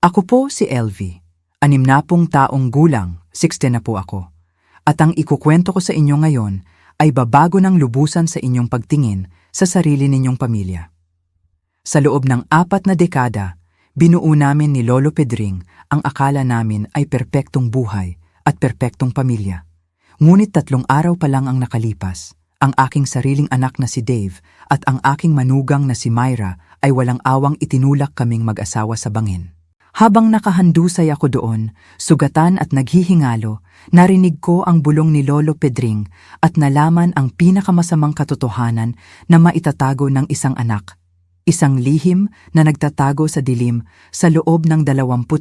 Ako po si LV. 60 taong gulang, 60 na po ako. At ang ikukwento ko sa inyo ngayon ay babago ng lubusan sa inyong pagtingin sa sarili ninyong pamilya. Sa loob ng 4 na dekada, binuo namin ni Lolo Pedring ang akala namin ay perpektong buhay at perpektong pamilya. Ngunit 3 araw pa lang ang nakalipas, ang aking sariling anak na si Dave at ang aking manugang na si Myra ay walang awang itinulak kaming mag-asawa sa bangin. Habang nakahandusay ako doon, sugatan at naghihingalo, narinig ko ang bulong ni Lolo Pedring at nalaman ang pinakamasamang katotohanan na maitatago ng isang anak. Isang lihim na nagtatago sa dilim sa loob ng 25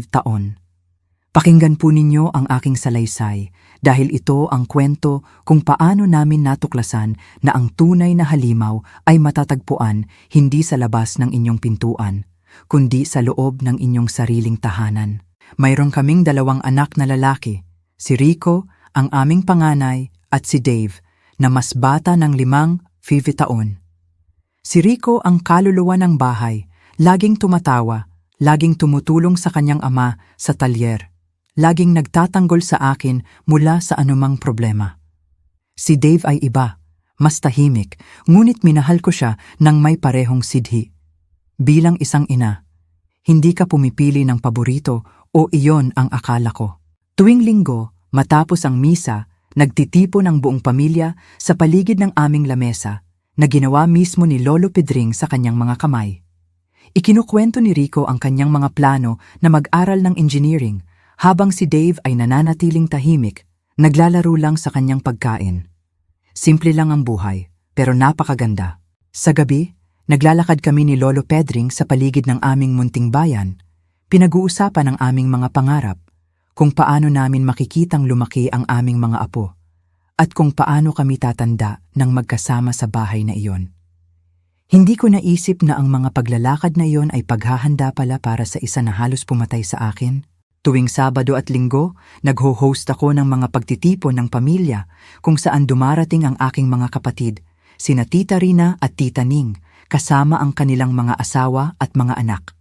taon. Pakinggan po ninyo ang aking salaysay dahil ito ang kwento kung paano namin natuklasan na ang tunay na halimaw ay matatagpuan hindi sa labas ng inyong pintuan, kundi sa loob ng inyong sariling tahanan. Mayroon kaming 2 anak na lalaki, si Rico, ang aming panganay, at si Dave, na mas bata ng 5 taon. Si Rico ang kaluluwa ng bahay, laging tumatawa, laging tumutulong sa kanyang ama sa talyer, laging nagtatanggol sa akin mula sa anumang problema. Si Dave ay iba, mas tahimik, ngunit minahal ko siya ng may parehong sidhi. Bilang isang ina, hindi ka pumipili ng paborito o iyon ang akala ko. Tuwing linggo, matapos ang misa, nagtitipon ang buong pamilya sa paligid ng aming lamesa na ginawa mismo ni Lolo Pedring sa kanyang mga kamay. Ikinukwento ni Rico ang kanyang mga plano na mag-aral ng engineering habang si Dave ay nananatiling tahimik, naglalaro lang sa kanyang pagkain. Simple lang ang buhay, pero napakaganda. Sa gabi, naglalakad kami ni Lolo Pedring sa paligid ng aming munting bayan. Pinag-uusapan ang aming mga pangarap, kung paano namin makikitang lumaki ang aming mga apo, at kung paano kami tatanda ng magkasama sa bahay na iyon. Hindi ko naisip na ang mga paglalakad na iyon ay paghahanda pala para sa isa na halos pumatay sa akin. Tuwing Sabado at Linggo, nagho-host ako ng mga pagtitipon ng pamilya kung saan dumarating ang aking mga kapatid, sina Tita Rina at Tita Ning, kasama ang kanilang mga asawa at mga anak.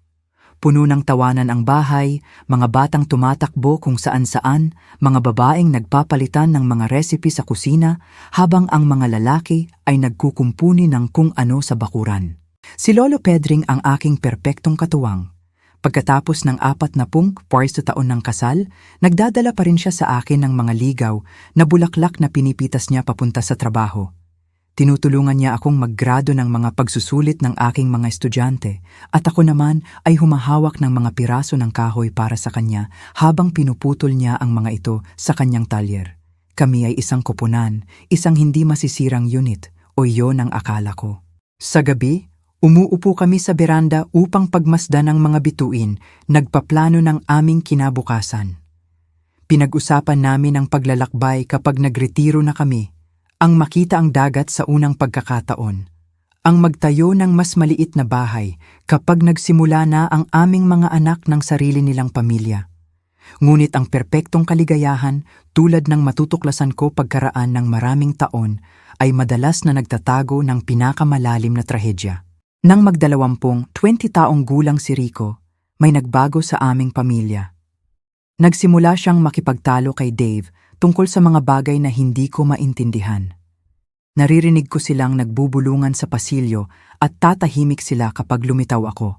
Puno ng tawanan ang bahay, mga batang tumatakbo kung saan-saan, mga babaeng nagpapalitan ng mga recipe sa kusina, habang ang mga lalaki ay nagkukumpuni ng kung ano sa bakuran. Si Lolo Pedring ang aking perpektong katuwang. Pagkatapos ng 40 taon ng kasal, nagdadala pa rin siya sa akin ng mga ligaw na bulaklak na pinipitas niya papunta sa trabaho. Tinutulungan niya akong maggrado ng mga pagsusulit ng aking mga estudyante at ako naman ay humahawak ng mga piraso ng kahoy para sa kanya habang pinuputol niya ang mga ito sa kanyang talyer. Kami ay isang koponan, isang hindi masisirang unit, o iyon ang akala ko. Sa gabi, umuupo kami sa beranda upang pagmasdan ng mga bituin, nagpaplano ng aming kinabukasan. Pinag-usapan namin ang paglalakbay kapag nagretiro na kami, ang makita ang dagat sa unang pagkakataon, ang magtayo ng mas maliit na bahay kapag nagsimula na ang aming mga anak ng sarili nilang pamilya. Ngunit ang perpektong kaligayahan, tulad ng matutuklasan ko pagkaraan ng maraming taon, ay madalas na nagtatago ng pinakamalalim na trahedya. Nang 20 taong gulang si Rico, may nagbago sa aming pamilya. Nagsimula siyang makipagtalo kay Dave tungkol sa mga bagay na hindi ko maintindihan. Naririnig ko silang nagbubulungan sa pasilyo at tatahimik sila kapag lumitaw ako.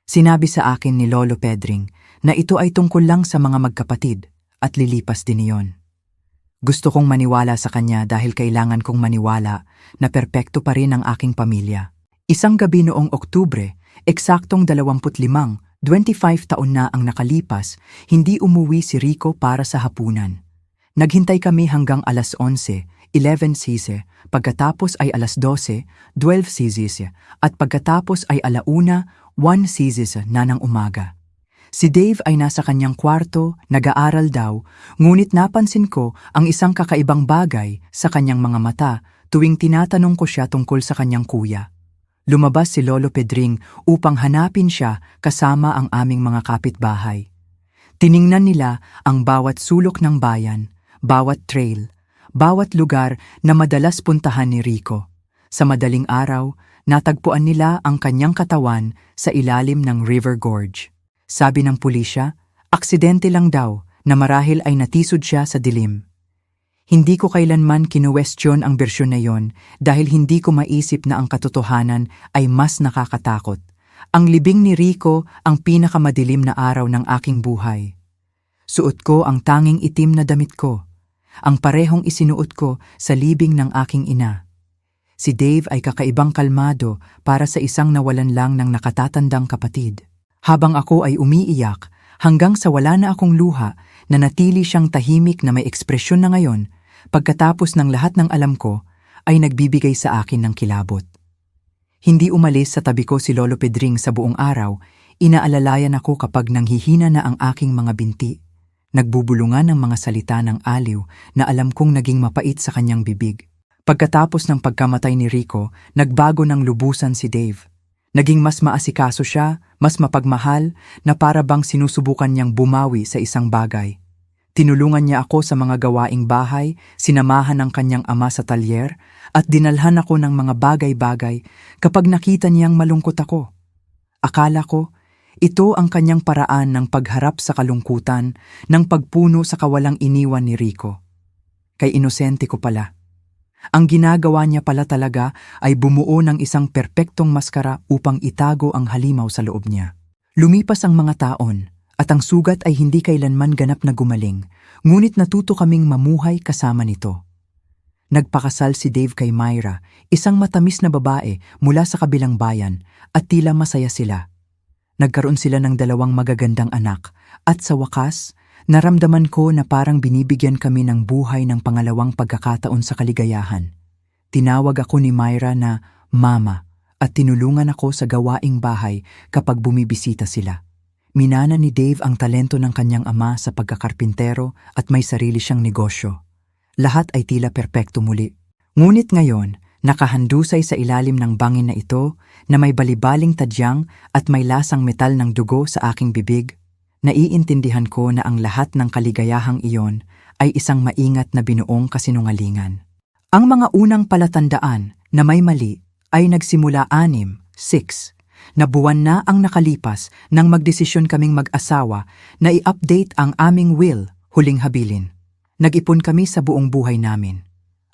Sinabi sa akin ni Lolo Pedring na ito ay tungkol lang sa mga magkapatid at lilipas din iyon. Gusto kong maniwala sa kanya dahil kailangan kong maniwala na perpekto pa rin ang aking pamilya. Isang gabi noong Oktubre, eksaktong 25 taon na ang nakalipas, hindi umuwi si Rico para sa hapunan. Naghintay kami hanggang alas 11, 11 sise, pagkatapos ay alas 12, 12 sise, at pagkatapos ay 1:00, 1 sise na ng umaga. Si Dave ay nasa kanyang kwarto, nag-aaral daw, ngunit napansin ko ang isang kakaibang bagay sa kanyang mga mata tuwing tinatanong ko siya tungkol sa kanyang kuya. Lumabas si Lolo Pedring upang hanapin siya kasama ang aming mga kapitbahay. Tiningnan nila ang bawat sulok ng bayan, bawat trail, bawat lugar na madalas puntahan ni Rico. Sa madaling araw, Natagpuan nila ang kanyang katawan sa ilalim ng River Gorge. Sabi ng pulisya, aksidente lang daw na marahil ay natisod siya sa dilim. Hindi ko kailanman kinuwestiyon ang bersyon na yon dahil hindi ko maisip na ang katotohanan ay mas nakakatakot. Ang libing ni Rico ang pinakamadilim na araw ng aking buhay. Suot ko ang tanging itim na damit ko, ang parehong isinuot ko sa libing ng aking ina. Si Dave ay kakaibang kalmado para sa isang nawalan lang ng nakatatandang kapatid. Habang ako ay umiiyak, hanggang sa wala na akong luha, nanatili siyang tahimik na may ekspresyon na ngayon, pagkatapos ng lahat ng alam ko, ay nagbibigay sa akin ng kilabot. Hindi umalis sa tabi ko si Lolo Pedring sa buong araw, inaalalayan ako kapag nanghihina na ang aking mga binti. Nagbubulungan ng mga salita ng aliw na alam kong naging mapait sa kanyang bibig. Pagkatapos ng pagkamatay ni Rico, nagbago ng lubusan si Dave. Naging mas maasikaso siya, mas mapagmahal, na para bang sinusubukan niyang bumawi sa isang bagay. Tinulungan niya ako sa mga gawaing bahay, sinamahan ng kanyang ama sa talyer, at dinalhan ako ng mga bagay-bagay kapag nakita niyang malungkot ako. Akala ko, ito ang kanyang paraan ng pagharap sa kalungkutan, ng pagpuno sa kawalang iniwan ni Rico. Kay inosente ko pala. Ang ginagawa niya pala talaga ay bumuo ng isang perpektong maskara upang itago ang halimaw sa loob niya. Lumipas ang mga taon at ang sugat ay hindi kailanman ganap na gumaling, ngunit natuto kaming mamuhay kasama nito. Nagpakasal si Dave kay Myra, isang matamis na babae mula sa kabilang bayan, at tila masaya sila. Nagkaroon sila ng 2 magagandang anak at sa wakas, naramdaman ko na parang binibigyan kami ng buhay ng pangalawang pagkakataon sa kaligayahan. Tinawag ako ni Myra na Mama at tinulungan ako sa gawaing bahay kapag bumibisita sila. Minana ni Dave ang talento ng kanyang ama sa pagkakarpintero at may sarili siyang negosyo. Lahat ay tila perpekto muli. Ngunit ngayon, nakahandusay sa ilalim ng bangin na ito na may balibaling tadyang at may lasang metal ng dugo sa aking bibig, naiintindihan ko na ang lahat ng kaligayahang iyon ay isang maingat na binuong kasinungalingan. Ang mga unang palatandaan na may mali ay nagsimula 6 na buwan na ang nakalipas nang magdesisyon kaming mag-asawa na i-update ang aming will, huling habilin. Nag-ipon kami sa buong buhay namin.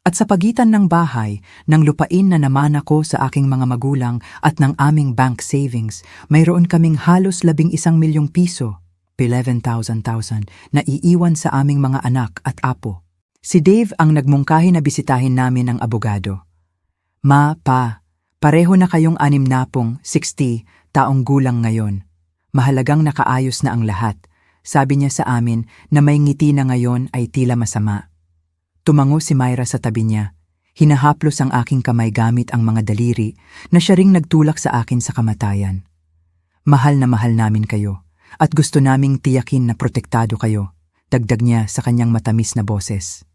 At sa pagitan ng bahay, ng lupain na namana ko sa aking mga magulang at ng aming bank savings, mayroon kaming halos 11 milyong piso, 11,000 na iiwan sa aming mga anak at apo. Si Dave ang nagmungkahi na bisitahin namin ang abogado. Ma, pa, pareho na kayong 60 taong gulang ngayon. Mahalagang nakaayos na ang lahat. Sabi niya sa amin na may ngiti na ngayon ay tila masama. Tumango si Myra sa tabi niya. Hinahaplos ang aking kamay gamit ang mga daliri na siya ring nagtulak sa akin sa kamatayan. Mahal na mahal namin kayo at gusto naming tiyakin na protektado kayo, dagdag niya sa kanyang matamis na boses.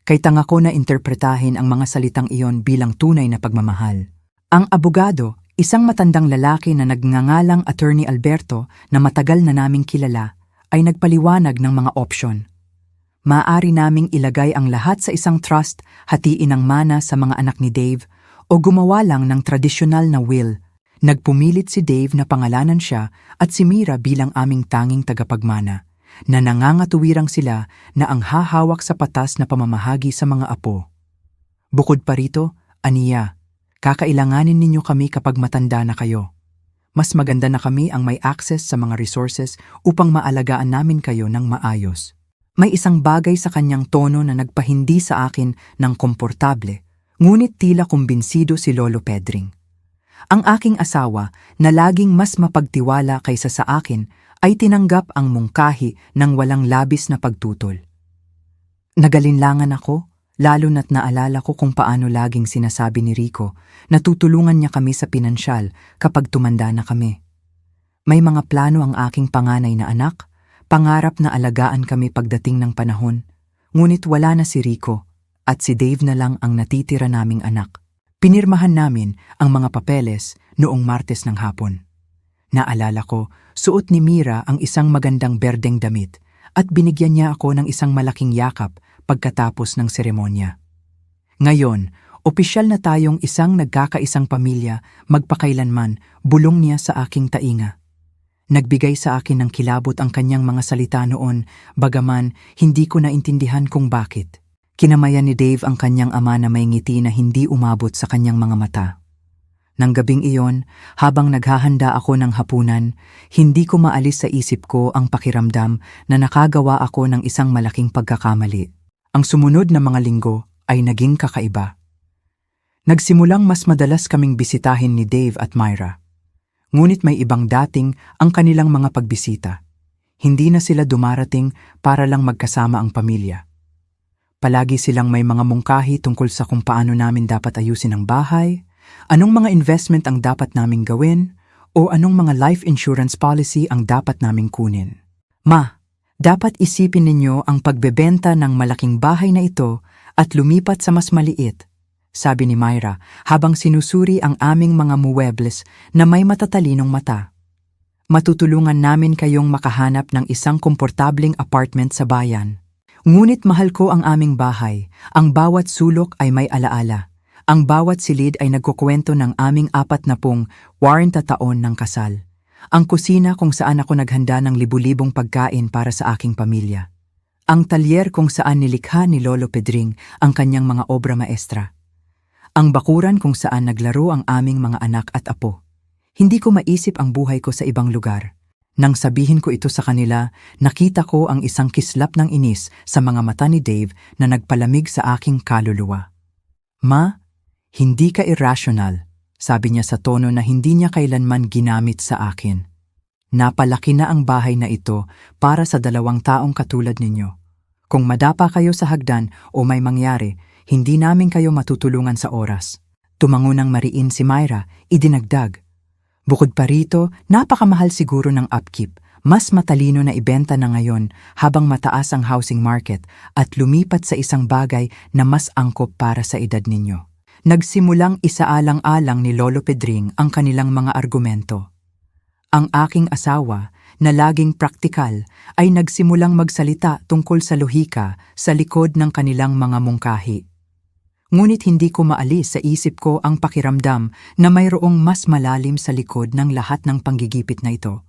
Kay tanga ko na interpretahin ang mga salitang iyon bilang tunay na pagmamahal. Ang abogado, isang matandang lalaki na nagngangalang Attorney Alberto na matagal na naming kilala, ay nagpaliwanag ng mga opsyon. Maaari naming ilagay ang lahat sa isang trust, hatiin ang mana sa mga anak ni Dave, o gumawa lang ng tradisyonal na will. Nagpumilit si Dave na pangalanan siya at si Myra bilang aming tanging tagapagmana, na nangangatuwirang sila na ang hahawak sa patas na pamamahagi sa mga apo. Bukod pa rito, aniya, kakailanganin ninyo kami kapag matanda na kayo. Mas maganda na kami ang may access sa mga resources upang maalagaan namin kayo ng maayos. May isang bagay sa kanyang tono na nagpahindi sa akin ng komportable, ngunit tila kumbinsido si Lolo Pedring. Ang aking asawa, na laging mas mapagtiwala kaysa sa akin, ay tinanggap ang mungkahi ng walang labis na pagtutol. Nagalinlangan ako, lalo na't naalala ko kung paano laging sinasabi ni Rico na tutulungan niya kami sa pinansyal kapag tumanda na kami. May mga plano ang aking panganay na anak, pangarap na alagaan kami pagdating ng panahon, ngunit wala na si Rico at si Dave na lang ang natitira naming anak. Pinirmahan namin ang mga papeles noong Martes ng hapon. Naalala ko, suot ni Myra ang isang magandang berdeng damit at binigyan niya ako ng isang malaking yakap pagkatapos ng seremonya. Ngayon, Opisyal na tayong isang nagkakaisang pamilya, magpakailanman, bulong niya sa aking tainga. Nagbigay sa akin ng kilabot ang kanyang mga salita noon, bagaman hindi ko naintindihan kung bakit. Kinamayan ni Dave ang kanyang ama na may ngiti na hindi umabot sa kanyang mga mata. Nang gabing iyon, habang naghahanda ako ng hapunan, hindi ko maalis sa isip ko ang pakiramdam na nakagawa ako ng isang malaking pagkakamali. Ang sumunod na mga linggo ay naging kakaiba. Nagsimulang mas madalas kaming bisitahin ni Dave at Myra. Ngunit may ibang dating ang kanilang mga pagbisita. Hindi na sila dumarating para lang magkasama ang pamilya. Palagi silang may mga mungkahi tungkol sa kung paano namin dapat ayusin ang bahay, anong mga investment ang dapat naming gawin, o anong mga life insurance policy ang dapat naming kunin. Ma, dapat isipin ninyo ang pagbebenta ng malaking bahay na ito at lumipat sa mas maliit, sabi ni Myra habang sinusuri ang aming mga muebles na may matatalinong mata. Matutulungan namin kayong makahanap ng isang komportabling apartment sa bayan. Ngunit mahal ko ang aming bahay. Ang bawat sulok ay may alaala. Ang bawat silid ay nagkukwento ng aming 40 taon ng kasal. Ang kusina kung saan ako naghanda ng libu-libong pagkain para sa aking pamilya. Ang talyer kung saan nilikha ni Lolo Pedring ang kanyang mga obra maestra. Ang bakuran kung saan naglaro ang aming mga anak at apo. Hindi ko maisip ang buhay ko sa ibang lugar. Nang sabihin ko ito sa kanila, nakita ko ang isang kislap ng inis sa mga mata ni Dave na nagpalamig sa aking kaluluwa. Ma, hindi ka irrational, sabi niya sa tono na hindi niya kailanman ginamit sa akin. Napalaki na ang bahay na ito para sa 2 taong katulad ninyo. Kung madapa kayo sa hagdan o may mangyari, hindi namin kayo matutulungan sa oras. Tumango ng mariin si Myra, idinagdag. Bukod pa rito, napakamahal siguro ng upkeep. Mas matalino na ibenta na ngayon habang mataas ang housing market at lumipat sa isang bagay na mas angkop para sa edad ninyo. Nagsimulang isaalang-alang ni Lolo Pedring ang kanilang mga argumento. Ang aking asawa, na laging praktikal, ay nagsimulang magsalita tungkol sa lohika sa likod ng kanilang mga mungkahi. Ngunit hindi ko maalis sa isip ko ang pakiramdam na mayroong mas malalim sa likod ng lahat ng panggigipit na ito.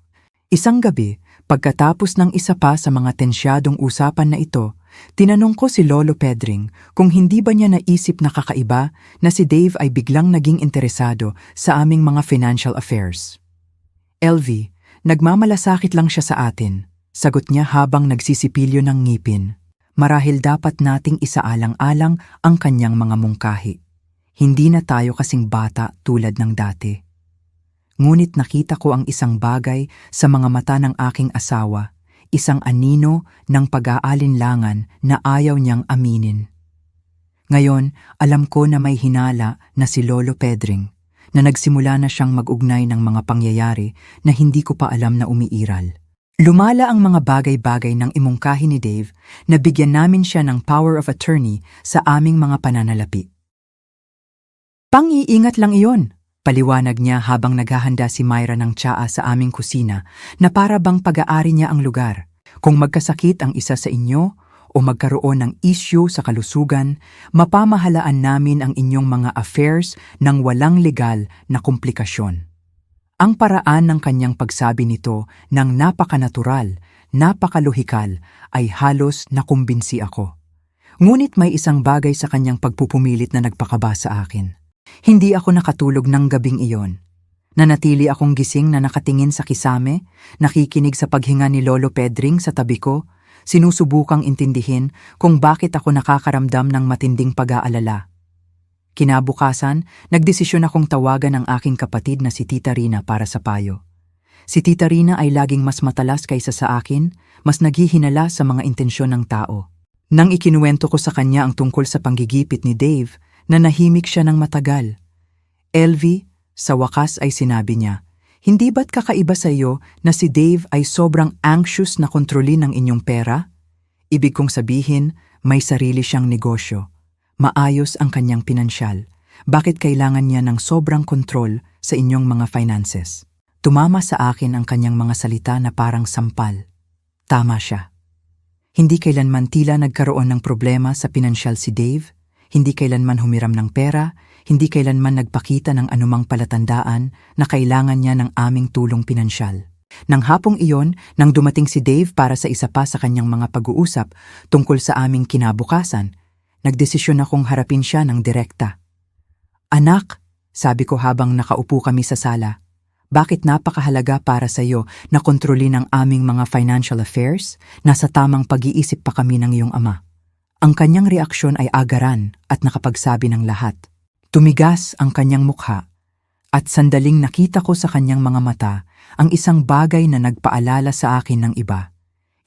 Isang gabi, pagkatapos ng isa pa sa mga tensyadong usapan na ito, tinanong ko si Lolo Pedring kung hindi ba niya naisip na kakaiba na si Dave ay biglang naging interesado sa aming mga financial affairs. LV, nagmamalasakit lang siya sa atin, sagot niya habang nagsisipilyo ng ngipin. Marahil dapat nating isaalang-alang ang kanyang mga mungkahi. Hindi na tayo kasing bata tulad ng dati. Ngunit nakita ko ang isang bagay sa mga mata ng aking asawa, isang anino ng pag-aalinlangan na ayaw niyang aminin. Ngayon, alam ko na may hinala na si Lolo Pedring, na nagsimula na siyang mag-ugnay ng mga pangyayari na hindi ko pa alam na umiiral. Lumala ang mga bagay-bagay ng imungkahi ni Dave na bigyan namin siya ng power of attorney sa aming mga pananalapi. Pang-iingat lang iyon, paliwanag niya habang naghahanda si Myra ng tsaa sa aming kusina na para bang pag-aari niya ang lugar. Kung magkasakit ang isa sa inyo o magkaroon ng issue sa kalusugan, mapamahalaan namin ang inyong mga affairs ng walang legal na komplikasyon. Ang paraan ng kanyang pagsabi nito ng napakanatural, napakalohikal ay halos nakumbinsi ako. Ngunit may isang bagay sa kanyang pagpupumilit na nagpakaba sa akin. Hindi ako nakatulog ng gabing iyon. Nanatili akong gising na nakatingin sa kisame, nakikinig sa paghinga ni Lolo Pedring sa tabi ko, sinusubukang intindihin kung bakit ako nakakaramdam ng matinding pag-aalala. Kinabukasan, nagdesisyon akong tawagan ang aking kapatid na si Tita Rina para sa payo. Si Tita Rina ay laging mas matalas kaysa sa akin, mas naghihinala sa mga intensyon ng tao. Nang ikinuwento ko sa kanya ang tungkol sa panggigipit ni Dave, nanahimik siya ng matagal. LV, sa wakas ay sinabi niya, hindi ba't kakaiba sa iyo na si Dave ay sobrang anxious na kontrolin ang inyong pera? Ibig kong sabihin, may sarili siyang negosyo. Maayos ang kanyang pinansyal. Bakit kailangan niya ng sobrang kontrol sa inyong mga finances? Tumama sa akin ang kanyang mga salita na parang sampal. Tama siya. Hindi kailanman tila nagkaroon ng problema sa pinansyal si Dave. Hindi kailanman humiram ng pera, hindi kailanman nagpakita ng anumang palatandaan na kailangan niya ng aming tulong pinansyal. Nang hapong iyon, nang dumating si Dave para sa isa pa sa kanyang mga pag-uusap tungkol sa aming kinabukasan, nagdesisyon akong harapin siya ng direkta. "Anak," sabi ko habang nakaupo kami sa sala, "bakit napakahalaga para sa iyo na kontrolin ang aming mga financial affairs? Nasa tamang pag-iisip pa kami ng iyong ama." Ang kanyang reaksyon ay agaran at nakapagsabi ng lahat. Tumigas ang kanyang mukha at sandaling nakita ko sa kanyang mga mata ang isang bagay na nagpaalala sa akin ng iba.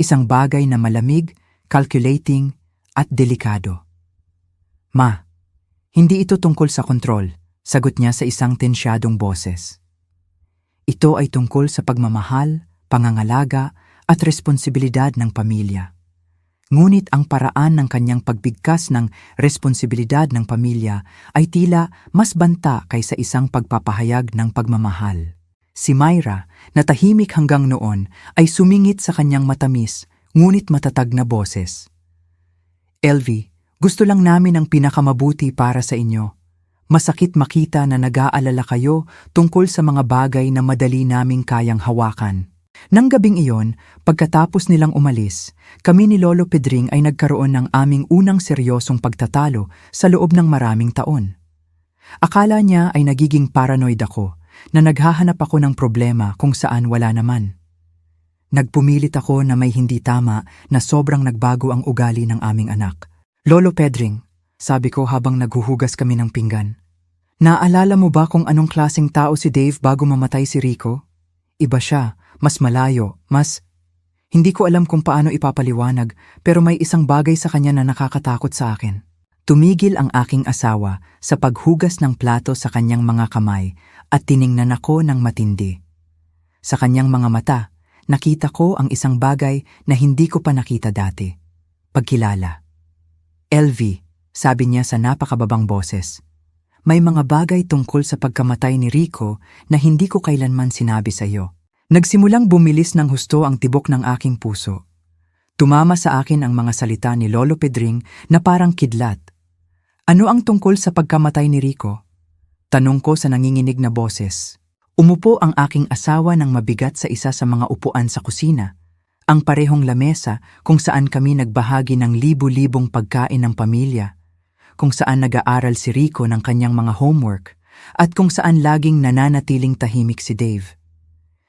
Isang bagay na malamig, calculating at delikado. "Ma, hindi ito tungkol sa kontrol," sagot niya sa isang tensyadong boses. "Ito ay tungkol sa pagmamahal, pangangalaga at responsibilidad ng pamilya." Ngunit ang paraan ng kanyang pagbigkas ng responsibilidad ng pamilya ay tila mas banta kaysa isang pagpapahayag ng pagmamahal. Si Myra, na tahimik hanggang noon, ay sumingit sa kanyang matamis ngunit matatag na boses. "LV, gusto lang namin ang pinakamabuti para sa inyo. Masakit makita na nag-aalala kayo tungkol sa mga bagay na madali naming kayang hawakan." Nang gabing iyon, pagkatapos nilang umalis, kami ni Lolo Pedring ay nagkaroon ng aming unang seryosong pagtatalo sa loob ng maraming taon. Akala niya ay nagiging paranoid ako, na naghahanap ako ng problema kung saan wala naman. Nagpumilit ako na may hindi tama na sobrang nagbago ang ugali ng aming anak. "Lolo Pedring," sabi ko habang naghuhugas kami ng pinggan, "naalala mo ba kung anong klaseng tao si Dave bago mamatay si Rico? Iba siya. Mas malayo, Hindi ko alam kung paano ipapaliwanag, pero may isang bagay sa kanya na nakakatakot sa akin." Tumigil ang aking asawa sa paghugas ng plato sa kanyang mga kamay at tiningnan ako ng matindi. Sa kanyang mga mata, nakita ko ang isang bagay na hindi ko pa nakita dati. Pagkilala. "LV," sabi niya sa napakababang boses, "may mga bagay tungkol sa pagkamatay ni Rico na hindi ko kailanman sinabi sa iyo." Nagsimulang bumilis ng husto ang tibok ng aking puso. Tumama sa akin ang mga salita ni Lolo Pedring na parang kidlat. "Ano ang tungkol sa pagkamatay ni Rico?" Tanong ko sa nanginginig na boses. Umupo ang aking asawa ng mabigat sa isa sa mga upuan sa kusina, ang parehong lamesa kung saan kami nagbahagi ng libu-libong pagkain ng pamilya, kung saan nag-aaral si Rico ng kanyang mga homework, at kung saan laging nananatiling tahimik si Dave.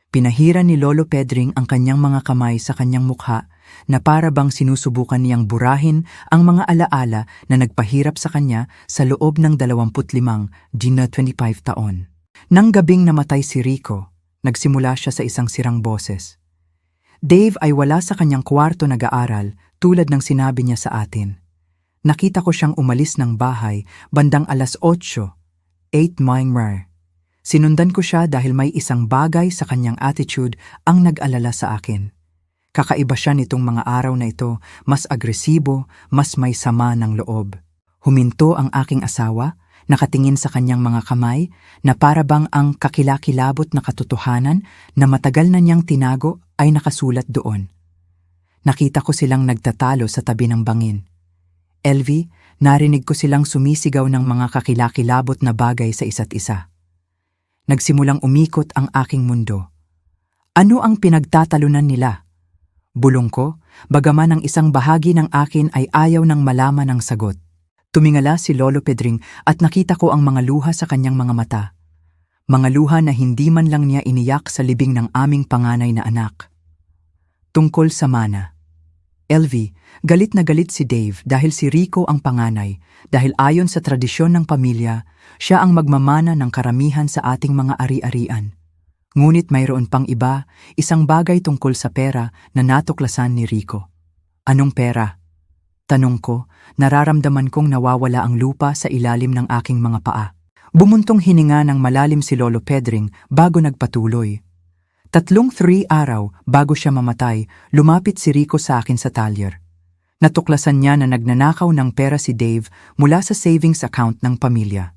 Pinahiran ni Lolo Pedring ang kanyang mga kamay sa kanyang mukha na para bang sinusubukan niyang burahin ang mga alaala na nagpahirap sa kanya sa loob ng 25 taon. Nang gabing namatay si Rico, nagsimula siya sa isang sirang boses. Dave ay wala sa kanyang kwarto nag-aaral tulad ng sinabi niya sa atin. Nakita ko siyang umalis ng bahay bandang 8:00, 8 Myanmar. Sinundan ko siya dahil may isang bagay sa kanyang attitude ang nag-alala sa akin. Kakaiba siya nitong mga araw na ito, mas agresibo, mas may sama ng loob. Huminto ang aking asawa, nakatingin sa kanyang mga kamay na para bang ang kakilakilabot na katotohanan na matagal na niyang tinago ay nakasulat doon. Nakita ko silang nagtatalo sa tabi ng bangin. "LV, narinig ko silang sumisigaw ng mga kakilakilabot na bagay sa isa't isa." Nagsimulang umikot ang aking mundo. Ano ang pinagtatalunan nila? Bulong ko, bagaman ang isang bahagi ng akin ay ayaw nang malaman ang sagot. Tumingala si Lolo Pedring at nakita ko ang mga luha sa kanyang mga mata. Mga luha na hindi man lang niya iniyak sa libing ng aming panganay na anak. Tungkol sa mana. "LV, galit na galit si Dave dahil si Rico ang panganay, dahil ayon sa tradisyon ng pamilya, siya ang magmamana ng karamihan sa ating mga ari-arian. Ngunit mayroon pang iba, isang bagay tungkol sa pera na natuklasan ni Rico." "Anong pera?" Tanong ko, nararamdaman kong nawawala ang lupa sa ilalim ng aking mga paa. Bumuntong hininga ng malalim si Lolo Pedring bago nagpatuloy. 3 araw bago siya mamatay, lumapit si Rico sa akin sa talyer. Natuklasan niya na nagnanakaw ng pera si Dave mula sa savings account ng pamilya.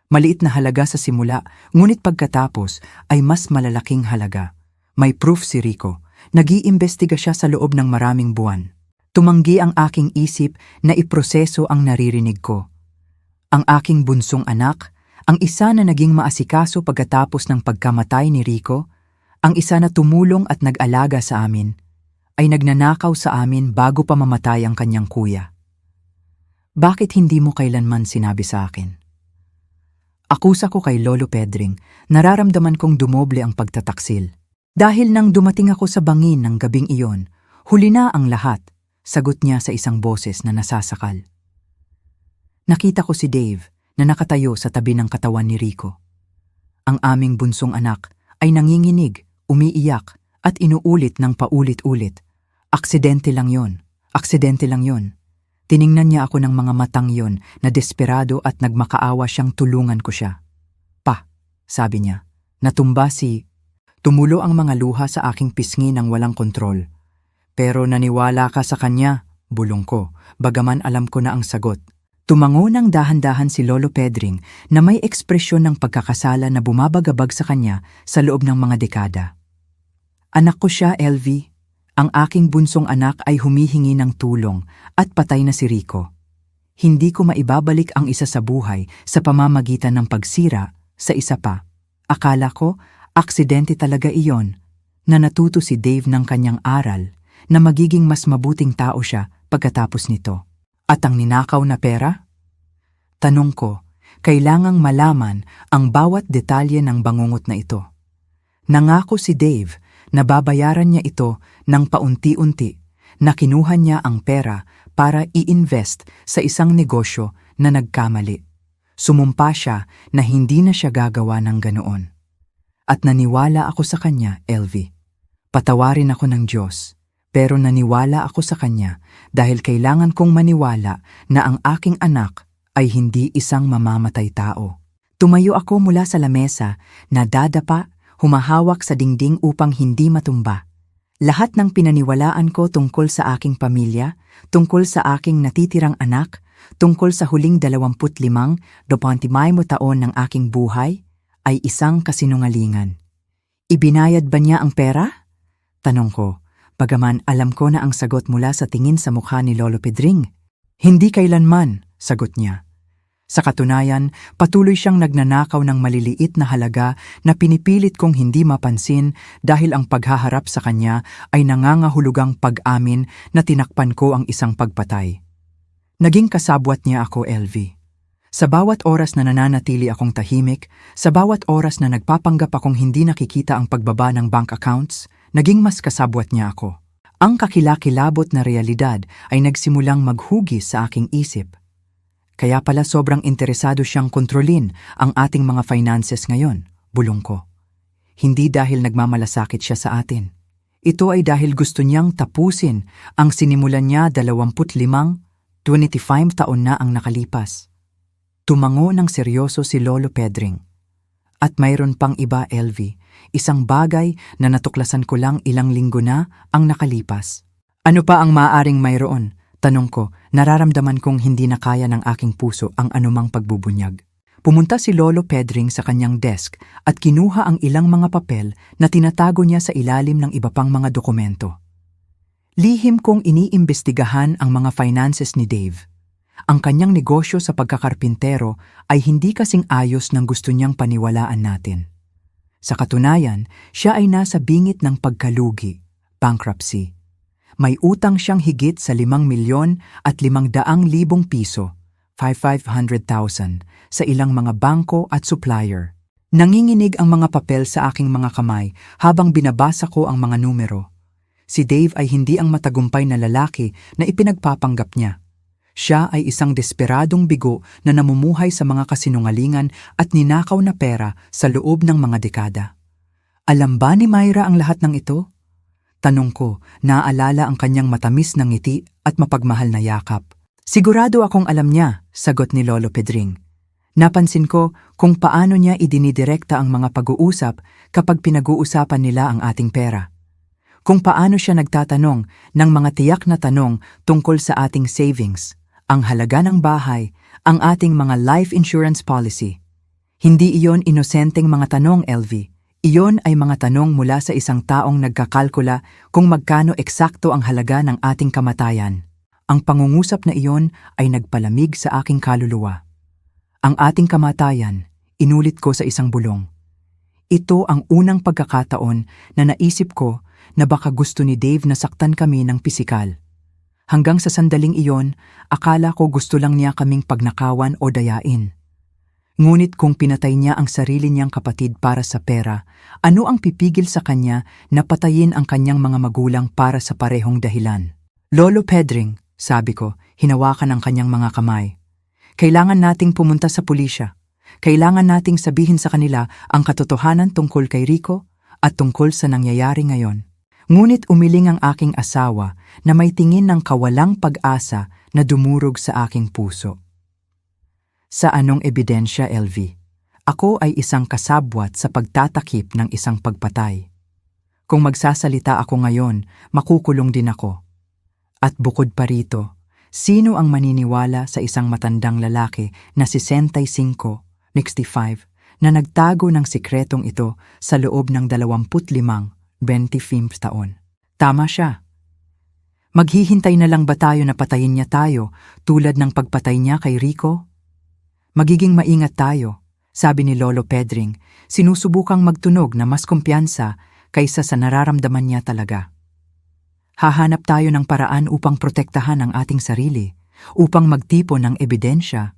Maliit na halaga sa simula, ngunit pagkatapos ay mas malalaking halaga. May proof si Rico. Nag-iimbestiga siya sa loob ng maraming buwan. Tumanggi ang aking isip na iproseso ang naririnig ko. Ang aking bunsong anak, ang isa na naging maasikaso pagkatapos ng pagkamatay ni Rico, ang isa na tumulong at nag-alaga sa amin, ay nagnanakaw sa amin bago pa mamatay ang kanyang kuya. Bakit hindi mo kailanman sinabi sa akin? Akusa ko kay Lolo Pedring, nararamdaman kong dumoble ang pagtataksil. Dahil nang dumating ako sa bangin ng gabing iyon, huli na ang lahat, sagot niya sa isang boses na nasasakal. Nakita ko si Dave na nakatayo sa tabi ng katawan ni Rico. Ang aming bunsong anak ay nanginginig, umiiyak at inuulit ng paulit-ulit. Aksidente lang yon, aksidente lang yon. Tiningnan niya ako ng mga matang yon na desperado at nagmakaawa siyang tulungan ko siya. Pa, sabi niya, natumba si... Tumulo ang mga luha sa aking pisngi ng walang kontrol. Pero naniwala ka sa kanya, bulong ko, bagaman alam ko na ang sagot. Tumango ng dahan-dahan si Lolo Pedring na may ekspresyon ng pagkakasala na bumabagabag sa kanya sa loob ng mga dekada. Anak ko siya, LV. Ang aking bunsong anak ay humihingi ng tulong at patay na si Rico. Hindi ko maibabalik ang isa sa buhay sa pamamagitan ng pagsira sa isa pa. Akala ko, aksidente talaga iyon, na natuto si Dave ng kanyang aral na magiging mas mabuting tao siya pagkatapos nito. At ang ninakaw na pera? Tanong ko, kailangang malaman ang bawat detalye ng bangungot na ito. Nangako si Dave na babayaran niya ito ng paunti-unti, na kinuha niya ang pera para i-invest sa isang negosyo na nagkamali. Sumumpa siya na hindi na siya gagawa ng ganoon. At naniwala ako sa kanya, LV. Patawarin ako ng Diyos, pero naniwala ako sa kanya dahil kailangan kong maniwala na ang aking anak ay hindi isang mamamatay tao. Tumayo ako mula sa lamesa, nadadapa, humahawak sa dingding upang hindi matumba. Lahat ng pinaniwalaan ko tungkol sa aking pamilya, tungkol sa aking natitirang anak, tungkol sa huling 25 taon ng aking buhay, ay isang kasinungalingan. Ibinayad ba niya ang pera? Tanong ko, bagaman alam ko na ang sagot mula sa tingin sa mukha ni Lolo Pedring. Hindi kailanman, sagot niya. Sa katunayan, patuloy siyang nagnanakaw ng maliliit na halaga na pinipilit kong hindi mapansin dahil ang paghaharap sa kanya ay nangangahulugang pag-amin na tinakpan ko ang isang pagpatay. Naging kasabwat niya ako, LV. Sa bawat oras na nananatili akong tahimik, sa bawat oras na nagpapanggap akong hindi nakikita ang pagbaba ng bank accounts, naging mas kasabwat niya ako. Ang kakilakilabot na realidad ay nagsimulang maghugis sa aking isip. Kaya pala sobrang interesado siyang kontrolin ang ating mga finances ngayon, bulong ko. Hindi dahil nagmamalasakit siya sa atin. Ito ay dahil gusto niyang tapusin ang sinimulan niya 25 taon na ang nakalipas. Tumango ng seryoso si Lolo Pedring. At mayroon pang iba, LV, isang bagay na natuklasan ko lang ilang linggo na ang nakalipas. Ano pa ang maaaring mayroon? Tanong ko, nararamdaman kong hindi na kaya ng aking puso ang anumang pagbubunyag. Pumunta si Lolo Pedring sa kanyang desk at kinuha ang ilang mga papel na tinatago niya sa ilalim ng iba pang mga dokumento. Lihim kong iniimbestigahan ang mga finances ni Dave. Ang kanyang negosyo sa pagkakarpintero ay hindi kasing ayos ng gusto niyang paniwalaan natin. Sa katunayan, siya ay nasa bingit ng pagkalugi, bankruptcy. May utang siyang higit sa 5,500,000 piso, 500,000, sa ilang mga bangko at supplier. Nanginginig ang mga papel sa aking mga kamay habang binabasa ko ang mga numero. Si Dave ay hindi ang matagumpay na lalaki na ipinagpapanggap niya. Siya ay isang desperadong bigo na namumuhay sa mga kasinungalingan at ninakaw na pera sa loob ng mga dekada. Alam ba ni Myra ang lahat ng ito? Tanong ko, naaalala ang kanyang matamis na ngiti at mapagmahal na yakap. Sigurado akong alam niya, sagot ni Lolo Pedring. Napansin ko kung paano niya idinidirekta ang mga pag-uusap kapag pinag-uusapan nila ang ating pera. Kung paano siya nagtatanong ng mga tiyak na tanong tungkol sa ating savings, ang halaga ng bahay, ang ating mga life insurance policy. Hindi iyon inosenteng mga tanong, LV. Iyon ay mga tanong mula sa isang taong nagkakalkula kung magkano eksakto ang halaga ng ating kamatayan. Ang pangungusap na iyon ay nagpalamig sa aking kaluluwa. Ang ating kamatayan, inulit ko sa isang bulong. Ito ang unang pagkakataon na naisip ko na baka gusto ni Dave na saktan kami ng pisikal. Hanggang sa sandaling iyon, akala ko gusto lang niya kaming pagnakawan o dayain. Ngunit kung pinatay niya ang sarili niyang kapatid para sa pera, ano ang pipigil sa kanya na patayin ang kanyang mga magulang para sa parehong dahilan? Lolo Pedring, sabi ko, hinawakan ang kanyang mga kamay. Kailangan nating pumunta sa pulisya. Kailangan nating sabihin sa kanila ang katotohanan tungkol kay Rico at tungkol sa nangyayari ngayon. Ngunit umiling ang aking asawa na may tingin ng kawalang pag-asa na dumurog sa aking puso. Sa anong ebidensya, LV? Ako ay isang kasabwat sa pagtatakip ng isang pagpatay. Kung magsasalita ako ngayon, makukulong din ako. At bukod pa rito, sino ang maniniwala sa isang matandang lalaki na 65 na nagtago ng sikretong ito sa loob ng 25 taon? Tama siya. Maghihintay na lang ba tayo na patayin niya tayo tulad ng pagpatay niya kay Rico? Magiging maingat tayo, sabi ni Lolo Pedring, sinusubukang magtunog na mas kumpiyansa kaysa sa nararamdaman niya talaga. Hahanap tayo ng paraan upang protektahan ang ating sarili, upang magtipon ng ebidensya.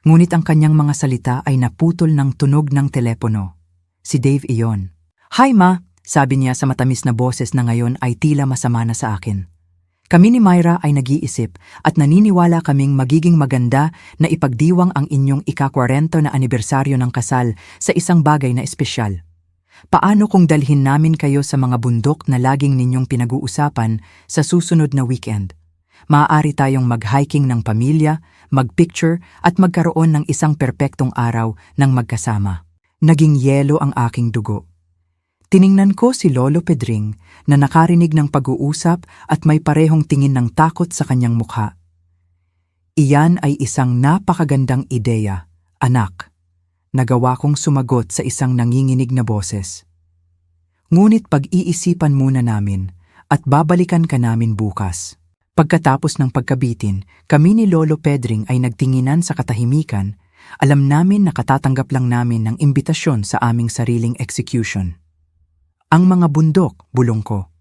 Ngunit ang kanyang mga salita ay naputol ng tunog ng telepono. Si Dave iyon. "Hi ma," sabi niya sa matamis na boses na ngayon ay tila masama na sa akin. Kami ni Myra ay nag-iisip at naniniwala kaming magiging maganda na ipagdiwang ang inyong ika-40 na anibersaryo ng kasal sa isang bagay na espesyal. Paano kung dalhin namin kayo sa mga bundok na laging ninyong pinag-uusapan sa susunod na weekend? Maaari tayong mag-hiking ng pamilya, mag-picture at magkaroon ng isang perpektong araw ng magkasama. Naging yelo ang aking dugo. Tiningnan ko si Lolo Pedring na nakarinig ng pag-uusap at may parehong tingin ng takot sa kanyang mukha. Iyan ay isang napakagandang ideya, anak. Nagawa kong sumagot sa isang nanginginig na boses. Ngunit pag-iisipan muna namin at babalikan ka namin bukas. Pagkatapos ng pagkabitin, kami ni Lolo Pedring ay nagtinginan sa katahimikan. Alam namin na katatanggap lang namin ng imbitasyon sa aming sariling execution. Ang mga bundok, bulong ko.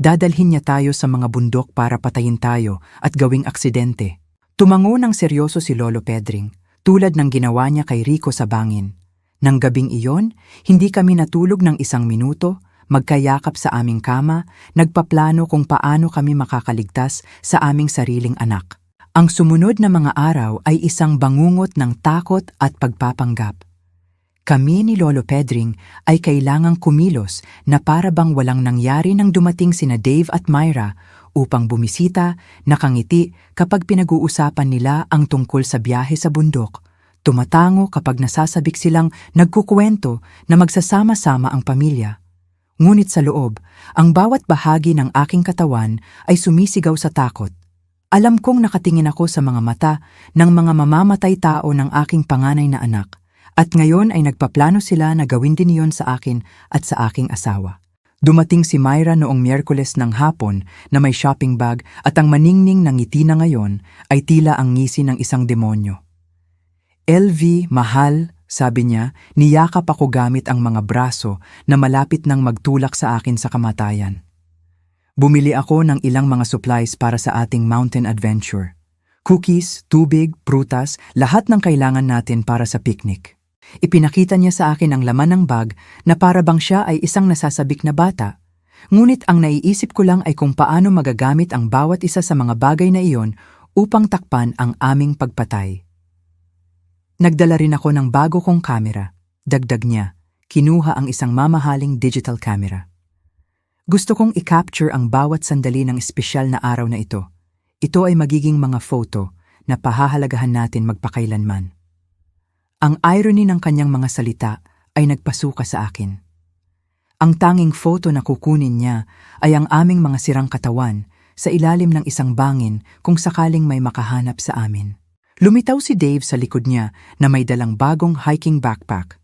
Dadalhin niya tayo sa mga bundok para patayin tayo at gawing aksidente. Tumango ng seryoso si Lolo Pedring, tulad ng ginawa niya kay Rico sa bangin. Nang gabing iyon, hindi kami natulog ng 1 minuto, magkayakap sa aming kama, nagpaplano kung paano kami makakaligtas sa aming sariling anak. Ang sumunod na mga araw ay isang bangungot ng takot at pagpapanggap. Kami ni Lolo Pedring ay kailangang kumilos na para bang walang nangyari nang dumating sina Dave at Myra upang bumisita, nakangiti kapag pinag-uusapan nila ang tungkol sa biyahe sa bundok, tumatango kapag nasasabik silang nagkukwento na magsasama-sama ang pamilya. Ngunit sa loob, ang bawat bahagi ng aking katawan ay sumisigaw sa takot. Alam kong nakatingin ako sa mga mata ng mga mamamatay tao ng aking panganay na anak, at ngayon ay nagpaplano sila na gawin din iyon sa akin at sa aking asawa. Dumating si Myra noong Miyerkules ng hapon na may shopping bag at ang maningning ng ngiti na ngayon ay tila ang ngisi ng isang demonyo. "LV, mahal," sabi niya, niyakap ako gamit ang mga braso na malapit nang magtulak sa akin sa kamatayan. Bumili ako ng ilang mga supplies para sa ating mountain adventure. Cookies, tubig, prutas, lahat ng kailangan natin para sa picnic. Ipinakita niya sa akin ang laman ng bag na para bang siya ay isang nasasabik na bata. Ngunit ang naiisip ko lang ay kung paano magagamit ang bawat isa sa mga bagay na iyon upang takpan ang aming pagpatay. Nagdala rin ako ng bago kong kamera. Dagdag niya, kinuha ang isang mamahaling digital camera. Gusto kong i-capture ang bawat sandali ng espesyal na araw na ito. Ito ay magiging mga photo na pahahalagahan natin magpakailanman. Ang irony ng kanyang mga salita ay nagpasuka sa akin. Ang tanging photo na kukunin niya ay ang aming mga sirang katawan sa ilalim ng isang bangin kung sakaling may makahanap sa amin. Lumitaw si Dave sa likod niya na may dalang bagong hiking backpack.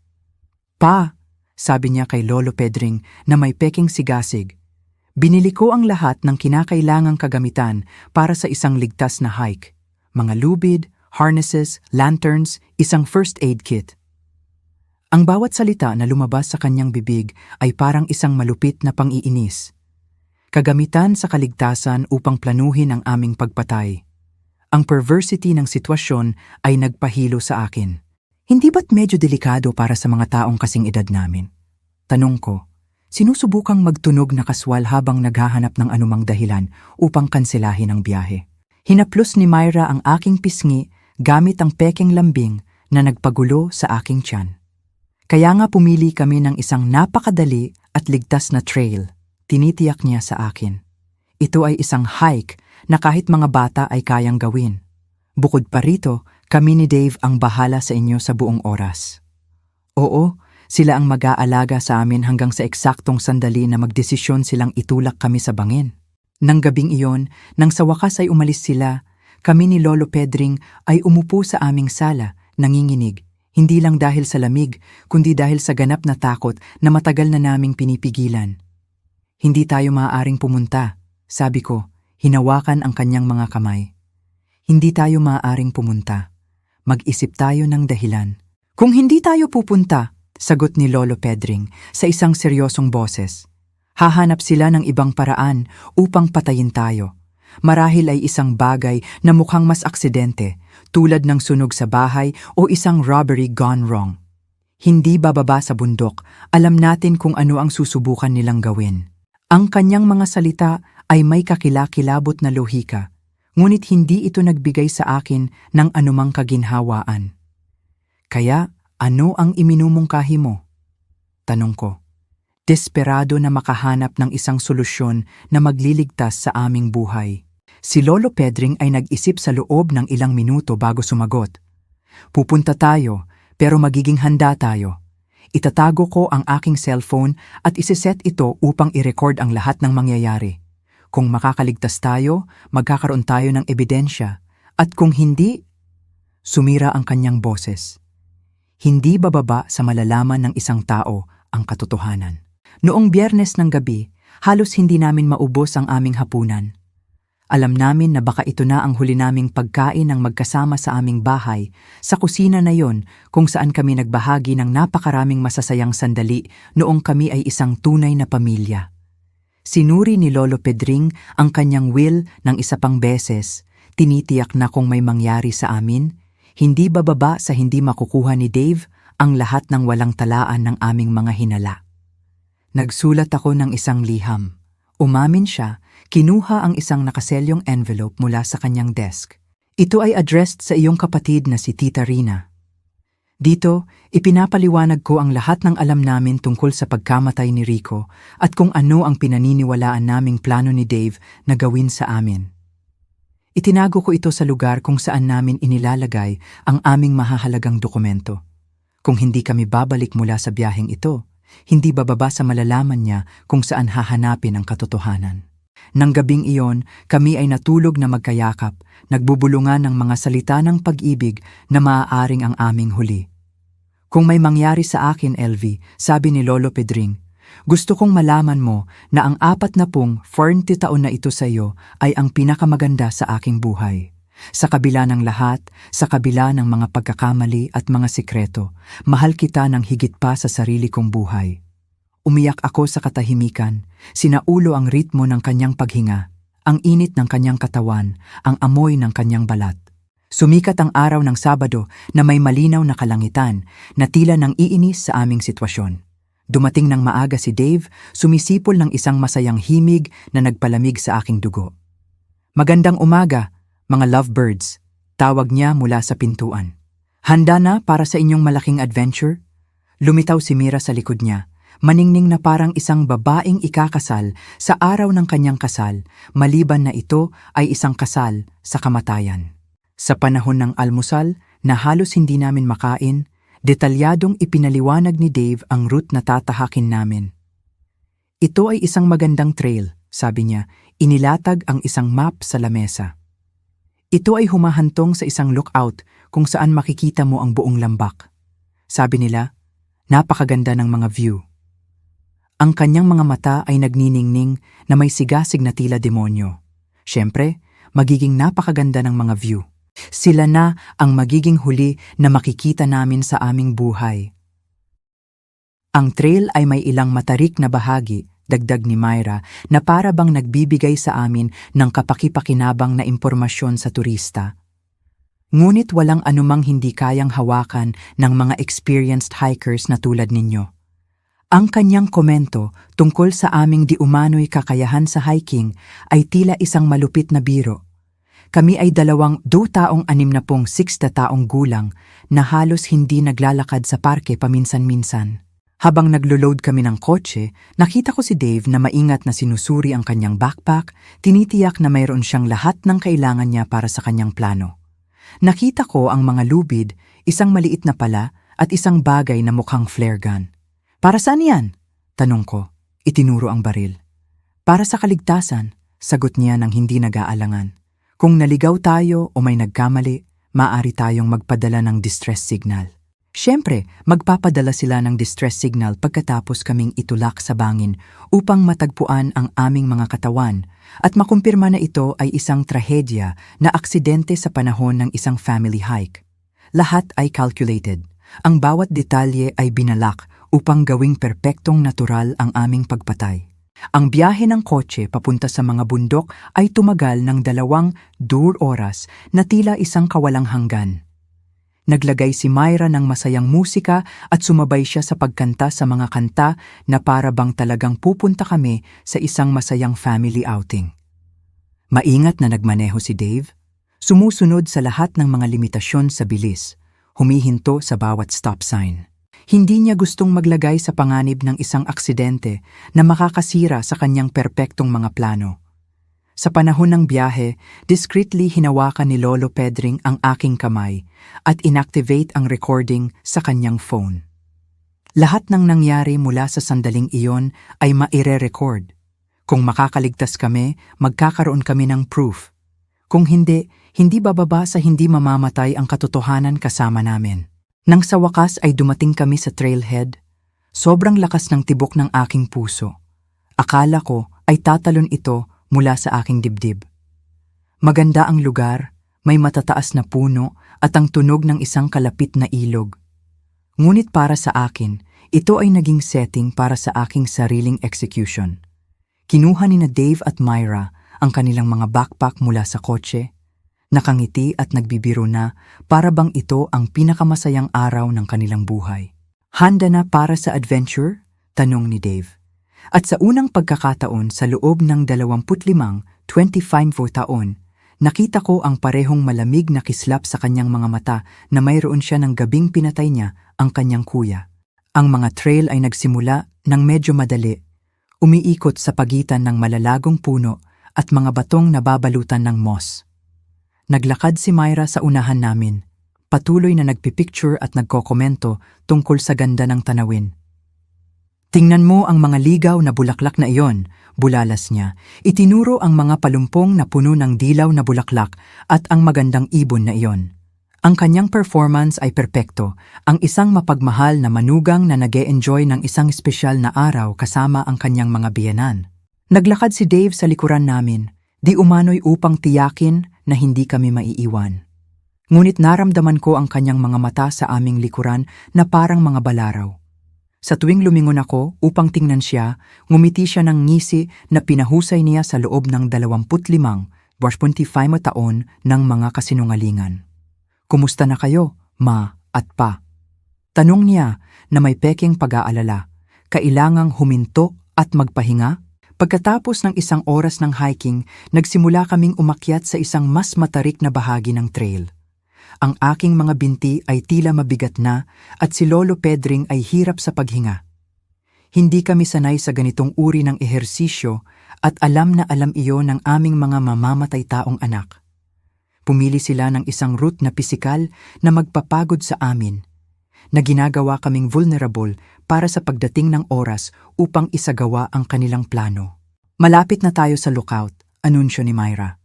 "Pa," sabi niya kay Lolo Pedring na may peking sigasig, "binili ko ang lahat ng kinakailangang kagamitan para sa isang ligtas na hike. Mga lubid, harnesses, lanterns, isang first aid kit. Ang bawat salita na lumabas sa kanyang bibig ay parang isang malupit na pang-iinis. Kagamitan sa kaligtasan upang planuhin ang aming pagpatay. Ang perversity ng sitwasyon ay nagpahilo sa akin. Hindi ba't medyo delikado para sa mga taong kasing edad namin? Tanong ko, sinusubukang magtunog na kaswal habang naghahanap ng anumang dahilan upang kanselahin ang biyahe. Hinaplos ni Myra ang aking pisngi gamit ang pekeng lambing na nagpagulo sa aking tiyan. Kaya nga pumili kami ng isang napakadali at ligtas na trail, tinitiyak niya sa akin. Ito ay isang hike na kahit mga bata ay kayang gawin. Bukod pa rito, kami ni Dave ang bahala sa inyo sa buong oras. Oo, sila ang mag-aalaga sa amin hanggang sa eksaktong sandali na magdesisyon silang itulak kami sa bangin. Nang gabing iyon, nang sa wakas ay umalis sila, kami ni Lolo Pedring ay umupo sa aming sala, nanginginig. Hindi lang dahil sa lamig, kundi dahil sa ganap na takot na matagal na naming pinipigilan. Hindi tayo maaaring pumunta, sabi ko, hinawakan ang kanyang mga kamay. Hindi tayo maaaring pumunta. Mag-isip tayo ng dahilan. Kung hindi tayo pupunta, sagot ni Lolo Pedring sa isang seryosong boses, hahanap sila ng ibang paraan upang patayin tayo. Marahil ay isang bagay na mukhang mas aksidente, tulad ng sunog sa bahay o isang robbery gone wrong. Hindi bababa sa bundok, alam natin kung ano ang susubukan nilang gawin. Ang kanyang mga salita ay may kakilakilabot na lohika, ngunit hindi ito nagbigay sa akin ng anumang kaginhawaan. Kaya, ano ang iminumungkahi mo? Tanong ko. Desperado na makahanap ng isang solusyon na magliligtas sa aming buhay. Si Lolo Pedring ay nag-isip sa loob ng ilang minuto bago sumagot. Pupunta tayo, pero magiging handa tayo. Itatago ko ang aking cellphone at isiset ito upang i-record ang lahat ng mangyayari. Kung makakaligtas tayo, magkakaroon tayo ng ebidensya. At kung hindi, sumira ang kanyang boses. Hindi bababa sa malalaman ng isang tao ang katotohanan. Noong Biyernes ng gabi, halos hindi namin maubos ang aming hapunan. Alam namin na baka ito na ang huli naming pagkain ng magkasama sa aming bahay, sa kusina na yon kung saan kami nagbahagi ng napakaraming masasayang sandali noong kami ay isang tunay na pamilya. Sinuri ni Lolo Pedring ang kanyang will ng isa pang beses, tinitiyak na kung may mangyari sa amin, hindi bababa sa hindi makukuha ni Dave ang lahat ng walang talaan ng aming mga hinala. Nagsulat ako ng isang liham. Umamin siya, kinuha ang isang nakaselyong envelope mula sa kanyang desk. Ito ay addressed sa iyong kapatid na si Tita Rina. Dito, ipinapaliwanag ko ang lahat ng alam namin tungkol sa pagkamatay ni Rico at kung ano ang pinaniniwalaan naming plano ni Dave na gawin sa amin. Itinago ko ito sa lugar kung saan namin inilalagay ang aming mahahalagang dokumento. Kung hindi kami babalik mula sa biyaheng ito, hindi bababa sa malalaman niya kung saan hahanapin ang katotohanan. Nang gabing iyon, kami ay natulog na magkayakap, nagbubulungan ng mga salita ng pag-ibig na maaaring ang aming huli. Kung may mangyari sa akin, LV, sabi ni Lolo Pedring, gusto kong malaman mo na ang 40 taon na ito sa iyo ay ang pinakamaganda sa aking buhay. Sa kabila ng lahat, sa kabila ng mga pagkakamali at mga sikreto, mahal kita ng higit pa sa sarili kong buhay. Umiyak ako sa katahimikan, sinaulo ang ritmo ng kanyang paghinga, ang init ng kanyang katawan, ang amoy ng kanyang balat. Sumikat ang araw ng Sabado na may malinaw na kalangitan na tila nang iinis sa aming sitwasyon. Dumating ng maaga si Dave, sumisipol ng isang masayang himig na nagpalamig sa aking dugo. Magandang umaga, mga lovebirds, tawag niya mula sa pintuan. Handa na para sa inyong malaking adventure? Lumitaw si Mira sa likod niya, maningning na parang isang babaeng ikakasal sa araw ng kanyang kasal, maliban na ito ay isang kasal sa kamatayan. Sa panahon ng almusal na halos hindi namin makain, detalyadong ipinaliwanag ni Dave ang route na tatahakin namin. Ito ay isang magandang trail, sabi niya, inilatag ang isang map sa lamesa. Ito ay humahantong sa isang lookout kung saan makikita mo ang buong lambak. Sabi nila, napakaganda ng mga view. Ang kanyang mga mata ay nagniningning na may sigasig na tila demonyo. Siyempre, magiging napakaganda ng mga view. Sila na ang magiging huli na makikita namin sa aming buhay. Ang trail ay may ilang matarik na bahagi, dagdag ni Myra, na para bang nagbibigay sa amin ng kapaki-pakinabang na impormasyon sa turista. Ngunit walang anumang hindi kayang hawakan ng mga experienced hikers na tulad ninyo. Ang kanyang komento tungkol sa aming di umano'y kakayahan sa hiking ay tila isang malupit na biro. Kami ay 2 taong 60 taong gulang na halos hindi naglalakad sa parke paminsan-minsan. Habang naglo-load kami ng kotse, nakita ko si Dave na maingat na sinusuri ang kanyang backpack, tinitiyak na mayroon siyang lahat ng kailangan niya para sa kanyang plano. Nakita ko ang mga lubid, isang maliit na pala at isang bagay na mukhang flare gun. Para saan yan? Tanong ko. Itinuro ang baril. Para sa kaligtasan, sagot niya nang hindi nag-aalangan. Kung naligaw tayo o may nagkamali, maaari tayong magpadala ng distress signal. Siyempre, magpapadala sila ng distress signal pagkatapos kaming itulak sa bangin upang matagpuan ang aming mga katawan at makumpirma na ito ay isang trahedya na aksidente sa panahon ng isang family hike. Lahat ay calculated. Ang bawat detalye ay binalak upang gawing perpektong natural ang aming pagpatay. Ang biyahe ng kotse papunta sa mga bundok ay tumagal ng 2 oras na tila isang kawalang hanggan. Naglagay si Myra ng masayang musika at sumabay siya sa pagkanta sa mga kanta na para bang talagang pupunta kami sa isang masayang family outing. Maingat na nagmaneho si Dave, sumusunod sa lahat ng mga limitasyon sa bilis, humihinto sa bawat stop sign. Hindi niya gustong maglagay sa panganib ng isang aksidente na makakasira sa kanyang perpektong mga plano. Sa panahon ng biyahe, discreetly hinawakan ni Lolo Pedring ang aking kamay at inactivate ang recording sa kanyang phone. Lahat ng nangyari mula sa sandaling iyon ay maire-record. Kung makakaligtas kami, magkakaroon kami ng proof. Kung hindi, hindi bababa sa hindi mamamatay ang katotohanan kasama namin. Nang sa wakas ay dumating kami sa trailhead, sobrang lakas ng tibok ng aking puso. Akala ko ay tatalon ito mula sa aking dibdib. Maganda ang lugar, may matataas na puno at ang tunog ng isang kalapit na ilog. Ngunit para sa akin, ito ay naging setting para sa aking sariling execution. Kinuha ni na Dave at Myra ang kanilang mga backpack mula sa kotse, nakangiti at nagbibiro na para bang ito ang pinakamasayang araw ng kanilang buhay. Handa na para sa adventure? Tanong ni Dave. At sa unang pagkakataon sa loob ng 25 taon, nakita ko ang parehong malamig na kislap sa kanyang mga mata na mayroon siya ng gabing pinatay niya ang kanyang kuya. Ang mga trail ay nagsimula ng medyo madali, umiikot sa pagitan ng malalagong puno at mga batong nababalutan ng moss. Naglakad si Myra sa unahan namin, patuloy na nagpipicture at nagkokomento tungkol sa ganda ng tanawin. Tingnan mo ang mga ligaw na bulaklak na iyon, bulalas niya. Itinuro ang mga palumpong na puno ng dilaw na bulaklak at ang magandang ibon na iyon. Ang kanyang performance ay perpekto, ang isang mapagmahal na manugang na nag-e-enjoy ng isang espesyal na araw kasama ang kanyang mga biyenan. Naglakad si Dave sa likuran namin, di umano'y upang tiyakin na hindi kami maiiwan. Ngunit naramdaman ko ang kanyang mga mata sa aming likuran na parang mga balaraw. Sa tuwing lumingon ako upang tingnan siya, ngumiti siya ng ngisi na pinahusay niya sa loob ng 25 taon ng mga kasinungalingan. Kumusta na kayo, ma at pa? Tanong niya na may pekeng pag-aalala. Kailangang huminto at magpahinga? Pagkatapos ng 1 oras ng hiking, nagsimula kaming umakyat sa isang mas matarik na bahagi ng trail. Ang aking mga binti ay tila mabigat na at si Lolo Pedring ay hirap sa paghinga. Hindi kami sanay sa ganitong uri ng ehersisyo at alam na alam iyon ng aming mga mamamatay taong anak. Pumili sila ng isang route na pisikal na magpapagod sa amin, na ginagawa kaming vulnerable para sa pagdating ng oras upang isagawa ang kanilang plano. Malapit na tayo sa lookout, anunsyo ni Myra.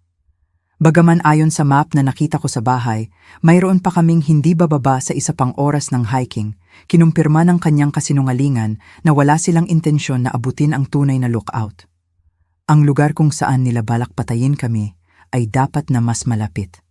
Bagaman ayon sa map na nakita ko sa bahay, mayroon pa kaming hindi bababa sa 1 pang oras ng hiking, kinumpirma ng kanyang kasinungalingan na wala silang intensyon na abutin ang tunay na lookout. Ang lugar kung saan nila balak patayin kami ay dapat na mas malapit.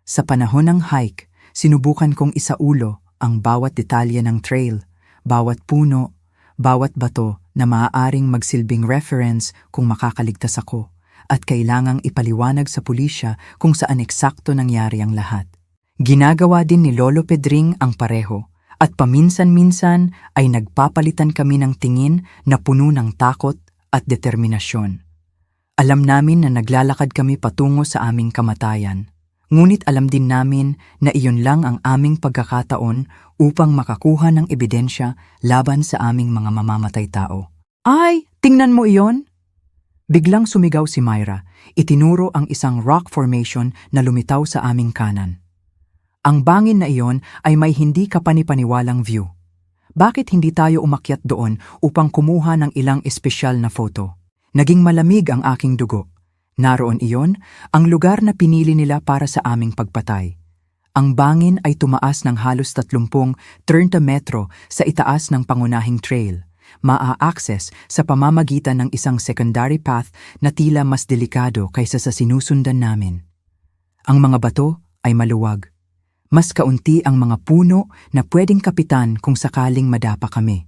Sa panahon ng hike, sinubukan kong isaulo ang bawat detalye ng trail, bawat puno, bawat bato na maaaring magsilbing reference kung makakaligtas ako, at kailangang ipaliwanag sa pulisya kung saan eksakto nangyari ang lahat. Ginagawa din ni Lolo Pedring ang pareho, at paminsan-minsan ay nagpapalitan kami ng tingin na puno ng takot at determinasyon. Alam namin na naglalakad kami patungo sa aming kamatayan. Ngunit alam din namin na iyon lang ang aming pagkakataon upang makakuha ng ebidensya laban sa aming mga mamamatay tao. Ay, tingnan mo iyon! Biglang sumigaw si Myra. Itinuro ang isang rock formation na lumitaw sa aming kanan. Ang bangin na iyon ay may hindi kapanipaniwalang view. Bakit hindi tayo umakyat doon upang kumuha ng ilang espesyal na photo? Naging malamig ang aking dugo. Naroon iyon, ang lugar na pinili nila para sa aming pagpatay. Ang bangin ay tumaas ng halos 30 metro sa itaas ng pangunahing trail. Maa-access sa pamamagitan ng isang secondary path na tila mas delikado kaysa sa sinusundan namin. Ang mga bato ay maluwag. Mas kaunti ang mga puno na pwedeng kapitan kung sakaling madapa kami.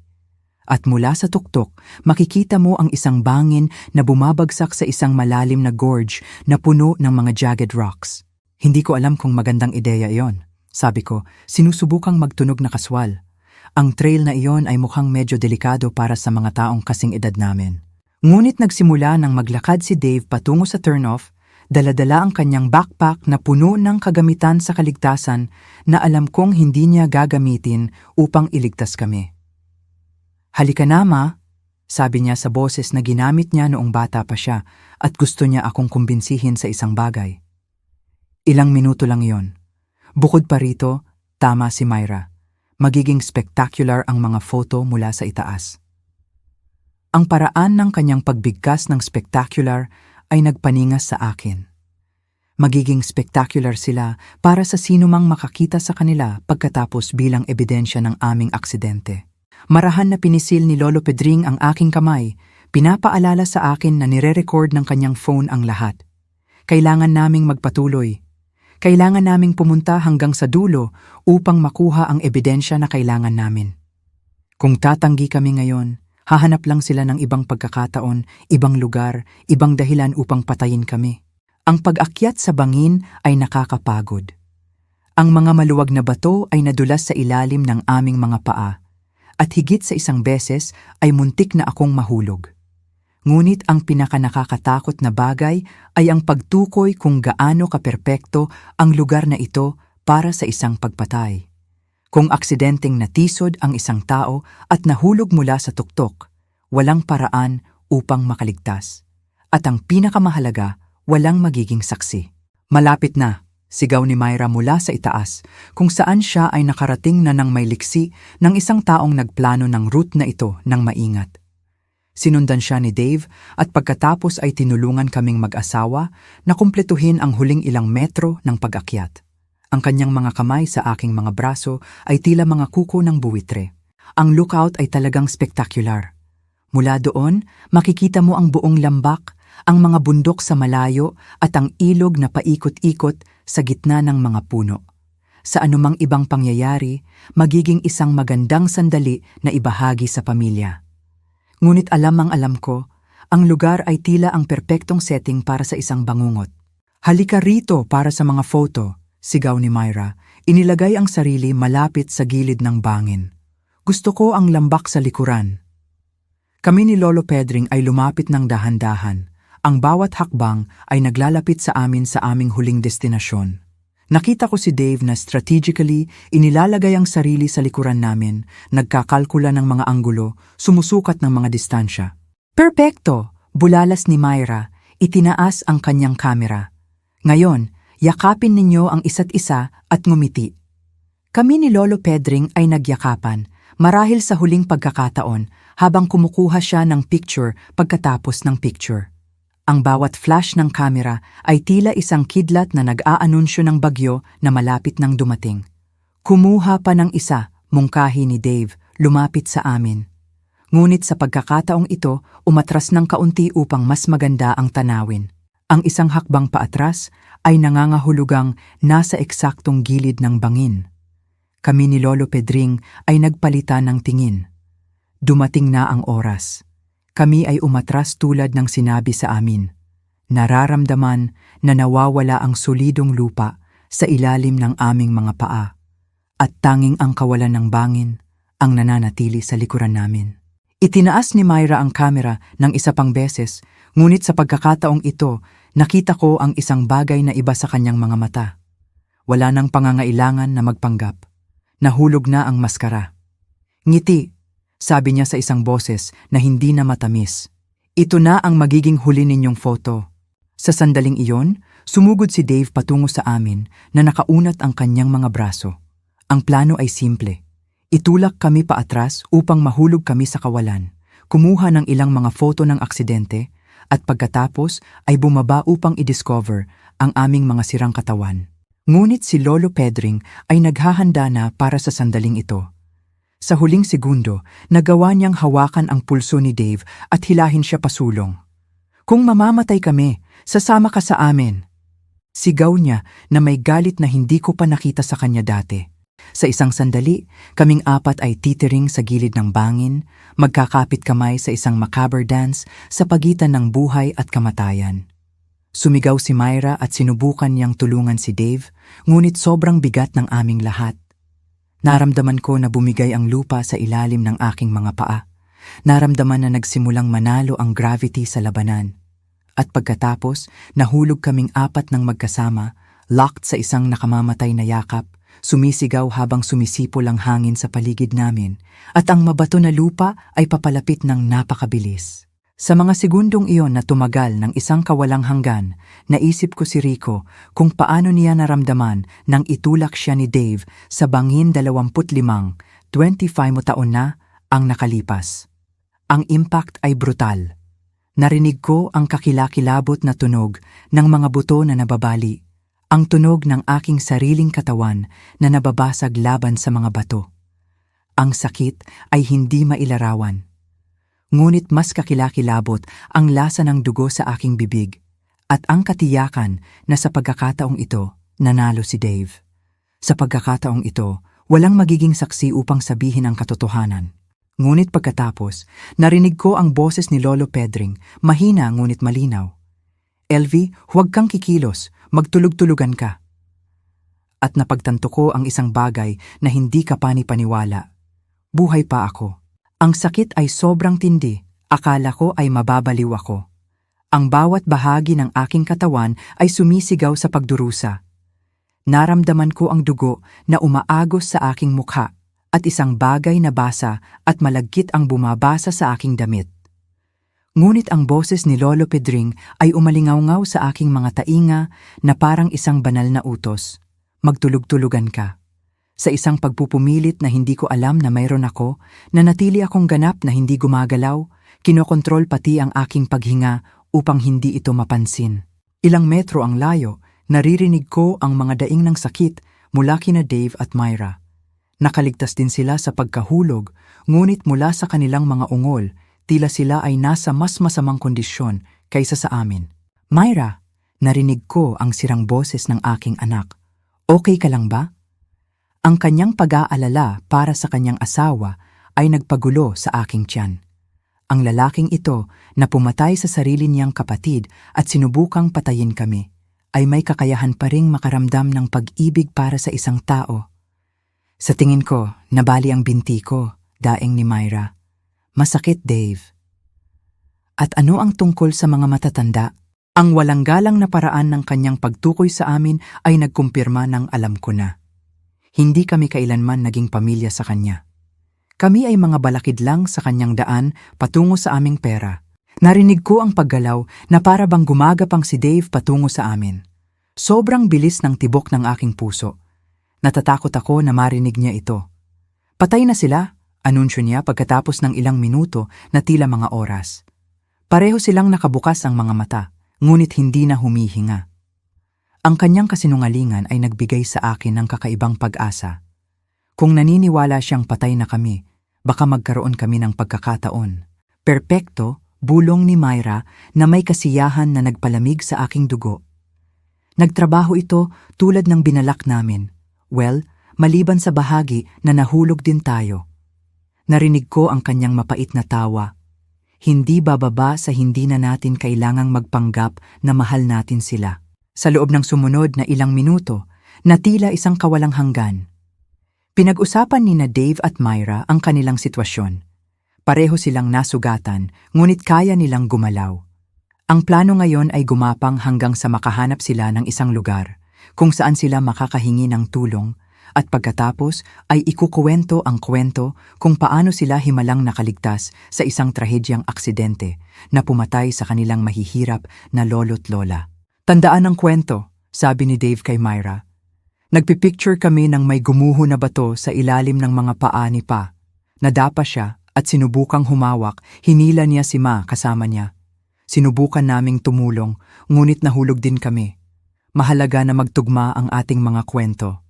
At mula sa tuktok, makikita mo ang isang bangin na bumabagsak sa isang malalim na gorge na puno ng mga jagged rocks. Hindi ko alam kung magandang ideya iyon. Sabi ko, sinusubukang magtunog na kaswal. Ang trail na iyon ay mukhang medyo delikado para sa mga taong kasing edad namin. Ngunit nagsimula nang maglakad si Dave patungo sa turnoff, dala-dala ang kanyang backpack na puno ng kagamitan sa kaligtasan na alam kong hindi niya gagamitin upang iligtas kami. Halika na, Ma, sabi niya sa boses na ginamit niya noong bata pa siya at gusto niya akong kumbinsihin sa isang bagay. Ilang minuto lang iyon. Bukod pa rito, tama si Myra. Magiging spectacular ang mga photo mula sa itaas. Ang paraan ng kanyang pagbigkas ng spectacular ay nagpaningas sa akin. Magiging spectacular sila para sa sinumang makakita sa kanila pagkatapos bilang ebidensya ng aming aksidente. Marahan na pinisil ni Lolo Pedring ang aking kamay, pinapaalala sa akin na nire-record ng kanyang phone ang lahat. Kailangan naming magpatuloy. Kailangan naming pumunta hanggang sa dulo upang makuha ang ebidensya na kailangan namin. Kung tatanggi kami ngayon, hahanap lang sila ng ibang pagkakataon, ibang lugar, ibang dahilan upang patayin kami. Ang pag-akyat sa bangin ay nakakapagod. Ang mga maluwag na bato ay nadulas sa ilalim ng aming mga paa, at higit sa isang beses ay muntik na akong mahulog. Ngunit ang pinakanakakatakot na bagay ay ang pagtukoy kung gaano kaperpekto ang lugar na ito para sa isang pagpatay. Kung aksidenteng natisod ang isang tao at nahulog mula sa tuktok, walang paraan upang makaligtas. At ang pinakamahalaga, walang magiging saksi. Malapit na, sigaw ni Myra mula sa itaas, kung saan siya ay nakarating na ng may liksi ng isang taong nagplano ng route na ito ng maingat. Sinundan siya ni Dave at pagkatapos ay tinulungan kaming mag-asawa na kumpletuhin ang huling ilang metro ng pag-akyat. Ang kanyang mga kamay sa aking mga braso ay tila mga kuko ng buwitre. Ang lookout ay talagang spectacular. Mula doon, makikita mo ang buong lambak, ang mga bundok sa malayo at ang ilog na paikot-ikot sa gitna ng mga puno. Sa anumang ibang pangyayari, magiging isang magandang sandali na ibahagi sa pamilya. Ngunit alam ko, ang lugar ay tila ang perpektong setting para sa isang bangungot. Halika rito para sa mga photo, sigaw ni Myra. Inilagay ang sarili malapit sa gilid ng bangin. Gusto ko ang lambak sa likuran. Kami ni Lolo Pedring ay lumapit ng dahan-dahan. Ang bawat hakbang ay naglalapit sa amin sa aming huling destinasyon. Nakita ko si Dave na strategically inilalagay ang sarili sa likuran namin, nagkakalkula ng mga anggulo, sumusukat ng mga distansya. Perpekto! Bulalas ni Myra, itinaas ang kanyang kamera. Ngayon, yakapin ninyo ang isa't isa at ngumiti. Kami ni Lolo Pedring ay nagyakapan, marahil sa huling pagkakataon, habang kumukuha siya ng picture pagkatapos ng picture. Ang bawat flash ng kamera ay tila isang kidlat na nag-aanunsyo ng bagyo na malapit nang dumating. Kumuha pa ng isa, mungkahi ni Dave, lumapit sa amin. Ngunit sa pagkakataong ito, umatras ng kaunti upang mas maganda ang tanawin. Ang isang hakbang paatras ay nangangahulugang nasa eksaktong gilid ng bangin. Kami ni Lolo Pedring ay nagpalitan ng tingin. Dumating na ang oras. Kami ay umatras tulad ng sinabi sa amin. Nararamdaman na nawawala ang solidong lupa sa ilalim ng aming mga paa. At tanging ang kawalan ng bangin ang nananatili sa likuran namin. Itinaas ni Myra ang kamera ng isa pang beses, ngunit sa pagkakataong ito, nakita ko ang isang bagay na iba sa kanyang mga mata. Wala nang pangangailangan na magpanggap. Nahulog na ang maskara. Ngiti, sabi niya sa isang boses na hindi na matamis. Ito na ang magiging huli ninyong photo. Sa sandaling iyon, sumugod si Dave patungo sa amin na nakaunat ang kanyang mga braso. Ang plano ay simple. Itulak kami paatras upang mahulog kami sa kawalan, kumuha ng ilang mga photo ng aksidente, at pagkatapos ay bumaba upang i-discover ang aming mga sirang katawan. Ngunit si Lolo Pedring ay naghahanda na para sa sandaling ito. Sa huling segundo, nagawa niyang hawakan ang pulso ni Dave at hilahin siya pasulong. Kung mamamatay kami, sasama ka sa amin. Sigaw niya na may galit na hindi ko pa nakita sa kanya dati. Sa isang sandali, kaming apat ay titiring sa gilid ng bangin, magkakapit kamay sa isang macabre dance sa pagitan ng buhay at kamatayan. Sumigaw si Myra at sinubukan niyang tulungan si Dave, ngunit sobrang bigat ng aming lahat. Naramdaman ko na bumigay ang lupa sa ilalim ng aking mga paa. Naramdaman na nagsimulang manalo ang gravity sa labanan. At pagkatapos, nahulog kaming apat ng magkasama, locked sa isang nakamamatay na yakap, sumisigaw habang sumisipol ang hangin sa paligid namin, at ang mabato na lupa ay papalapit ng napakabilis. Sa mga segundong iyon na tumagal ng isang kawalang hanggan, naisip ko si Rico kung paano niya naramdaman nang itulak siya ni Dave sa bangin 25 taon na ang nakalipas. Ang impact ay brutal. Narinig ko ang kakilakilabot na tunog ng mga buto na nababali. Ang tunog ng aking sariling katawan na nababasag laban sa mga bato. Ang sakit ay hindi mailarawan. Ngunit mas kakilakilabot ang lasa ng dugo sa aking bibig at ang katiyakan na sa pagkakataong ito, nanalo si Dave. Sa pagkakataong ito, walang magiging saksi upang sabihin ang katotohanan. Ngunit pagkatapos, narinig ko ang boses ni Lolo Pedring, mahina ngunit malinaw. Elvie, huwag kang kikilos, magtulog-tulugan ka. At napagtanto ko ang isang bagay na hindi ka pani-paniwala. Buhay pa ako. Ang sakit ay sobrang tindi, akala ko ay mababaliw ako. Ang bawat bahagi ng aking katawan ay sumisigaw sa pagdurusa. Naramdaman ko ang dugo na umaagos sa aking mukha at isang bagay na basa at malagkit ang bumabasa sa aking damit. Ngunit ang boses ni Lolo Pedring ay umalingaw-ngaw sa aking mga tainga na parang isang banal na utos. Magtulog-tulugan ka. Sa isang pagpupumilit na hindi ko alam na mayroon ako, nanatili akong ganap na hindi gumagalaw, kinokontrol pati ang aking paghinga upang hindi ito mapansin. Ilang metro ang layo, naririnig ko ang mga daing ng sakit mula kina Dave at Myra. Nakaligtas din sila sa pagkahulog, ngunit mula sa kanilang mga ungol, tila sila ay nasa mas masamang kondisyon kaysa sa amin. Myra, narinig ko ang sirang boses ng aking anak. Okay ka lang ba? Ang kanyang pag-aalala para sa kanyang asawa ay nagpagulo sa aking tiyan. Ang lalaking ito na pumatay sa sarili niyang kapatid at sinubukang patayin kami, ay may kakayahan pa ring makaramdam ng pag-ibig para sa isang tao. Sa tingin ko, nabali ang binti ko, daing ni Myra. Masakit, Dave. At ano ang tungkol sa mga matatanda? Ang walang galang na paraan ng kanyang pagtukoy sa amin ay nagkumpirma ng alam ko na. Hindi kami kailanman naging pamilya sa kanya. Kami ay mga balakid lang sa kanyang daan patungo sa aming pera. Narinig ko ang paggalaw na para bang gumagapang si Dave patungo sa amin. Sobrang bilis ng tibok ng aking puso. Natatakot ako na marinig niya ito. Patay na sila, anunsyo niya pagkatapos ng ilang minuto na tila mga oras. Pareho silang nakabukas ang mga mata, ngunit hindi na humihinga. Ang kanyang kasinungalingan ay nagbigay sa akin ng kakaibang pag-asa. Kung naniniwala siyang patay na kami, baka magkaroon kami ng pagkakataon. Perpekto bulong ni Myra na may kasiyahan na nagpalamig sa aking dugo. Nagtrabaho ito tulad ng binalak namin. Well, maliban sa bahagi na nahulog din tayo. Narinig ko ang kanyang mapait na tawa. Hindi bababa sa hindi na natin kailangang magpanggap na mahal natin sila. Sa loob ng sumunod na ilang minuto, na tila isang kawalang hanggan. Pinag-usapan ni na Dave at Myra ang kanilang sitwasyon. Pareho silang nasugatan, ngunit kaya nilang gumalaw. Ang plano ngayon ay gumapang hanggang sa makahanap sila ng isang lugar kung saan sila makakahingi ng tulong at pagkatapos ay ikukuwento ang kwento kung paano sila himalang nakaligtas sa isang trahedyang aksidente na pumatay sa kanilang mahihirap na lolo't lola. Tandaan ang kwento, sabi ni Dave kay Myra. Nagpipicture kami ng may gumuho na bato sa ilalim ng mga paa ni Pa. Nadapa siya at sinubukang humawak, hinila niya si Ma kasama niya. Sinubukan naming tumulong, ngunit nahulog din kami. Mahalaga na magtugma ang ating mga kwento.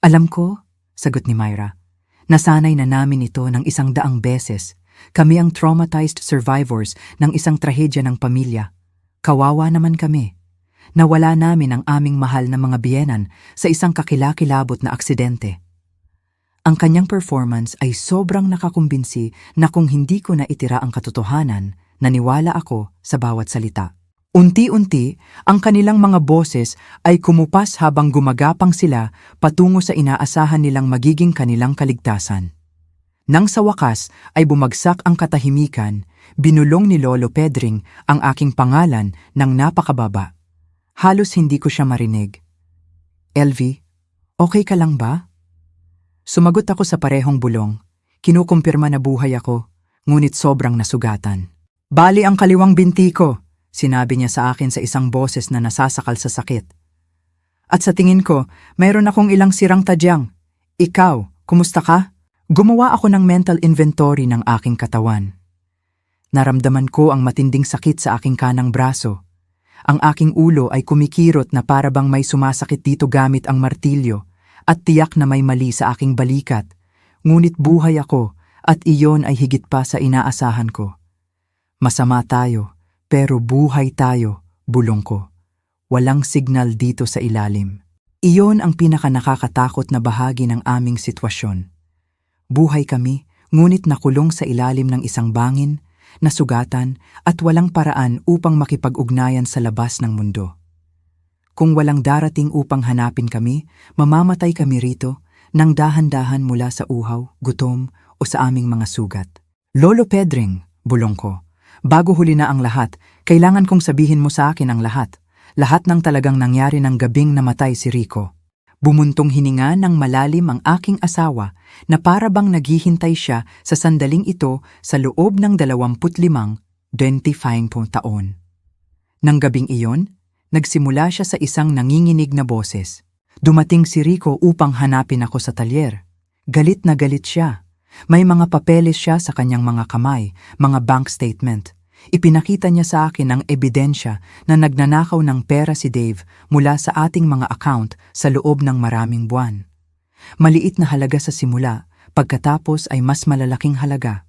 Alam ko, sagot ni Myra. Nasanay na namin ito ng 100 beses. Kami ang traumatized survivors ng isang trahedya ng pamilya. Kawawa naman kami. Nawala namin ang aming mahal na mga biyenan sa isang kakilakilabot na aksidente. Ang kanyang performance ay sobrang nakakumbinsi na kung hindi ko na itira ang katotohanan, naniwala ako sa bawat salita. Unti-unti, ang kanilang mga boses ay kumupas habang gumagapang sila patungo sa inaasahan nilang magiging kanilang kaligtasan. Nang sa wakas ay bumagsak ang katahimikan, binulong ni Lolo Pedring ang aking pangalan ng napakababa. Halos hindi ko siya marinig. "LV, okay ka lang ba?" Sumagot ako sa parehong bulong. Kinukumpirma na buhay ako, ngunit sobrang nasugatan. "Bali ang kaliwang binti ko," sinabi niya sa akin sa isang boses na nasasakal sa sakit. "At sa tingin ko, mayroon akong ilang sirang tadyang. Ikaw, kumusta ka?" Gumawa ako ng mental inventory ng aking katawan. Naramdaman ko ang matinding sakit sa aking kanang braso. Ang aking ulo ay kumikirot na para bang may sumasakit dito gamit ang martilyo at tiyak na may mali sa aking balikat. Ngunit buhay ako at iyon ay higit pa sa inaasahan ko. "Masama tayo, pero buhay tayo," bulong ko. Walang signal dito sa ilalim. Iyon ang pinakanakakatakot na bahagi ng aming sitwasyon. Buhay kami, ngunit nakulong sa ilalim ng isang bangin, nasugatan at walang paraan upang makipag-ugnayan sa labas ng mundo. Kung walang darating upang hanapin kami, mamamatay kami rito nang dahan-dahan mula sa uhaw, gutom o sa aming mga sugat. "Lolo Pedring," bulong ko. "Bago huli na ang lahat, kailangan kong sabihin mo sa akin ang lahat. Lahat ng talagang nangyari ng gabing namatay si Rico." Bumuntong hininga ng malalim ang aking asawa na para bang naghihintay siya sa sandaling ito sa loob ng 25 taon. Nang gabing iyon, nagsimula siya sa isang nanginginig na boses. Dumating si Rico upang hanapin ako sa talyer. Galit na galit siya. May mga papeles siya sa kanyang mga kamay, mga bank statement. Ipinakita niya sa akin ang ebidensya na nagnanakaw ng pera si Dave mula sa ating mga account sa loob ng maraming buwan. Maliit na halaga sa simula, pagkatapos ay mas malalaking halaga.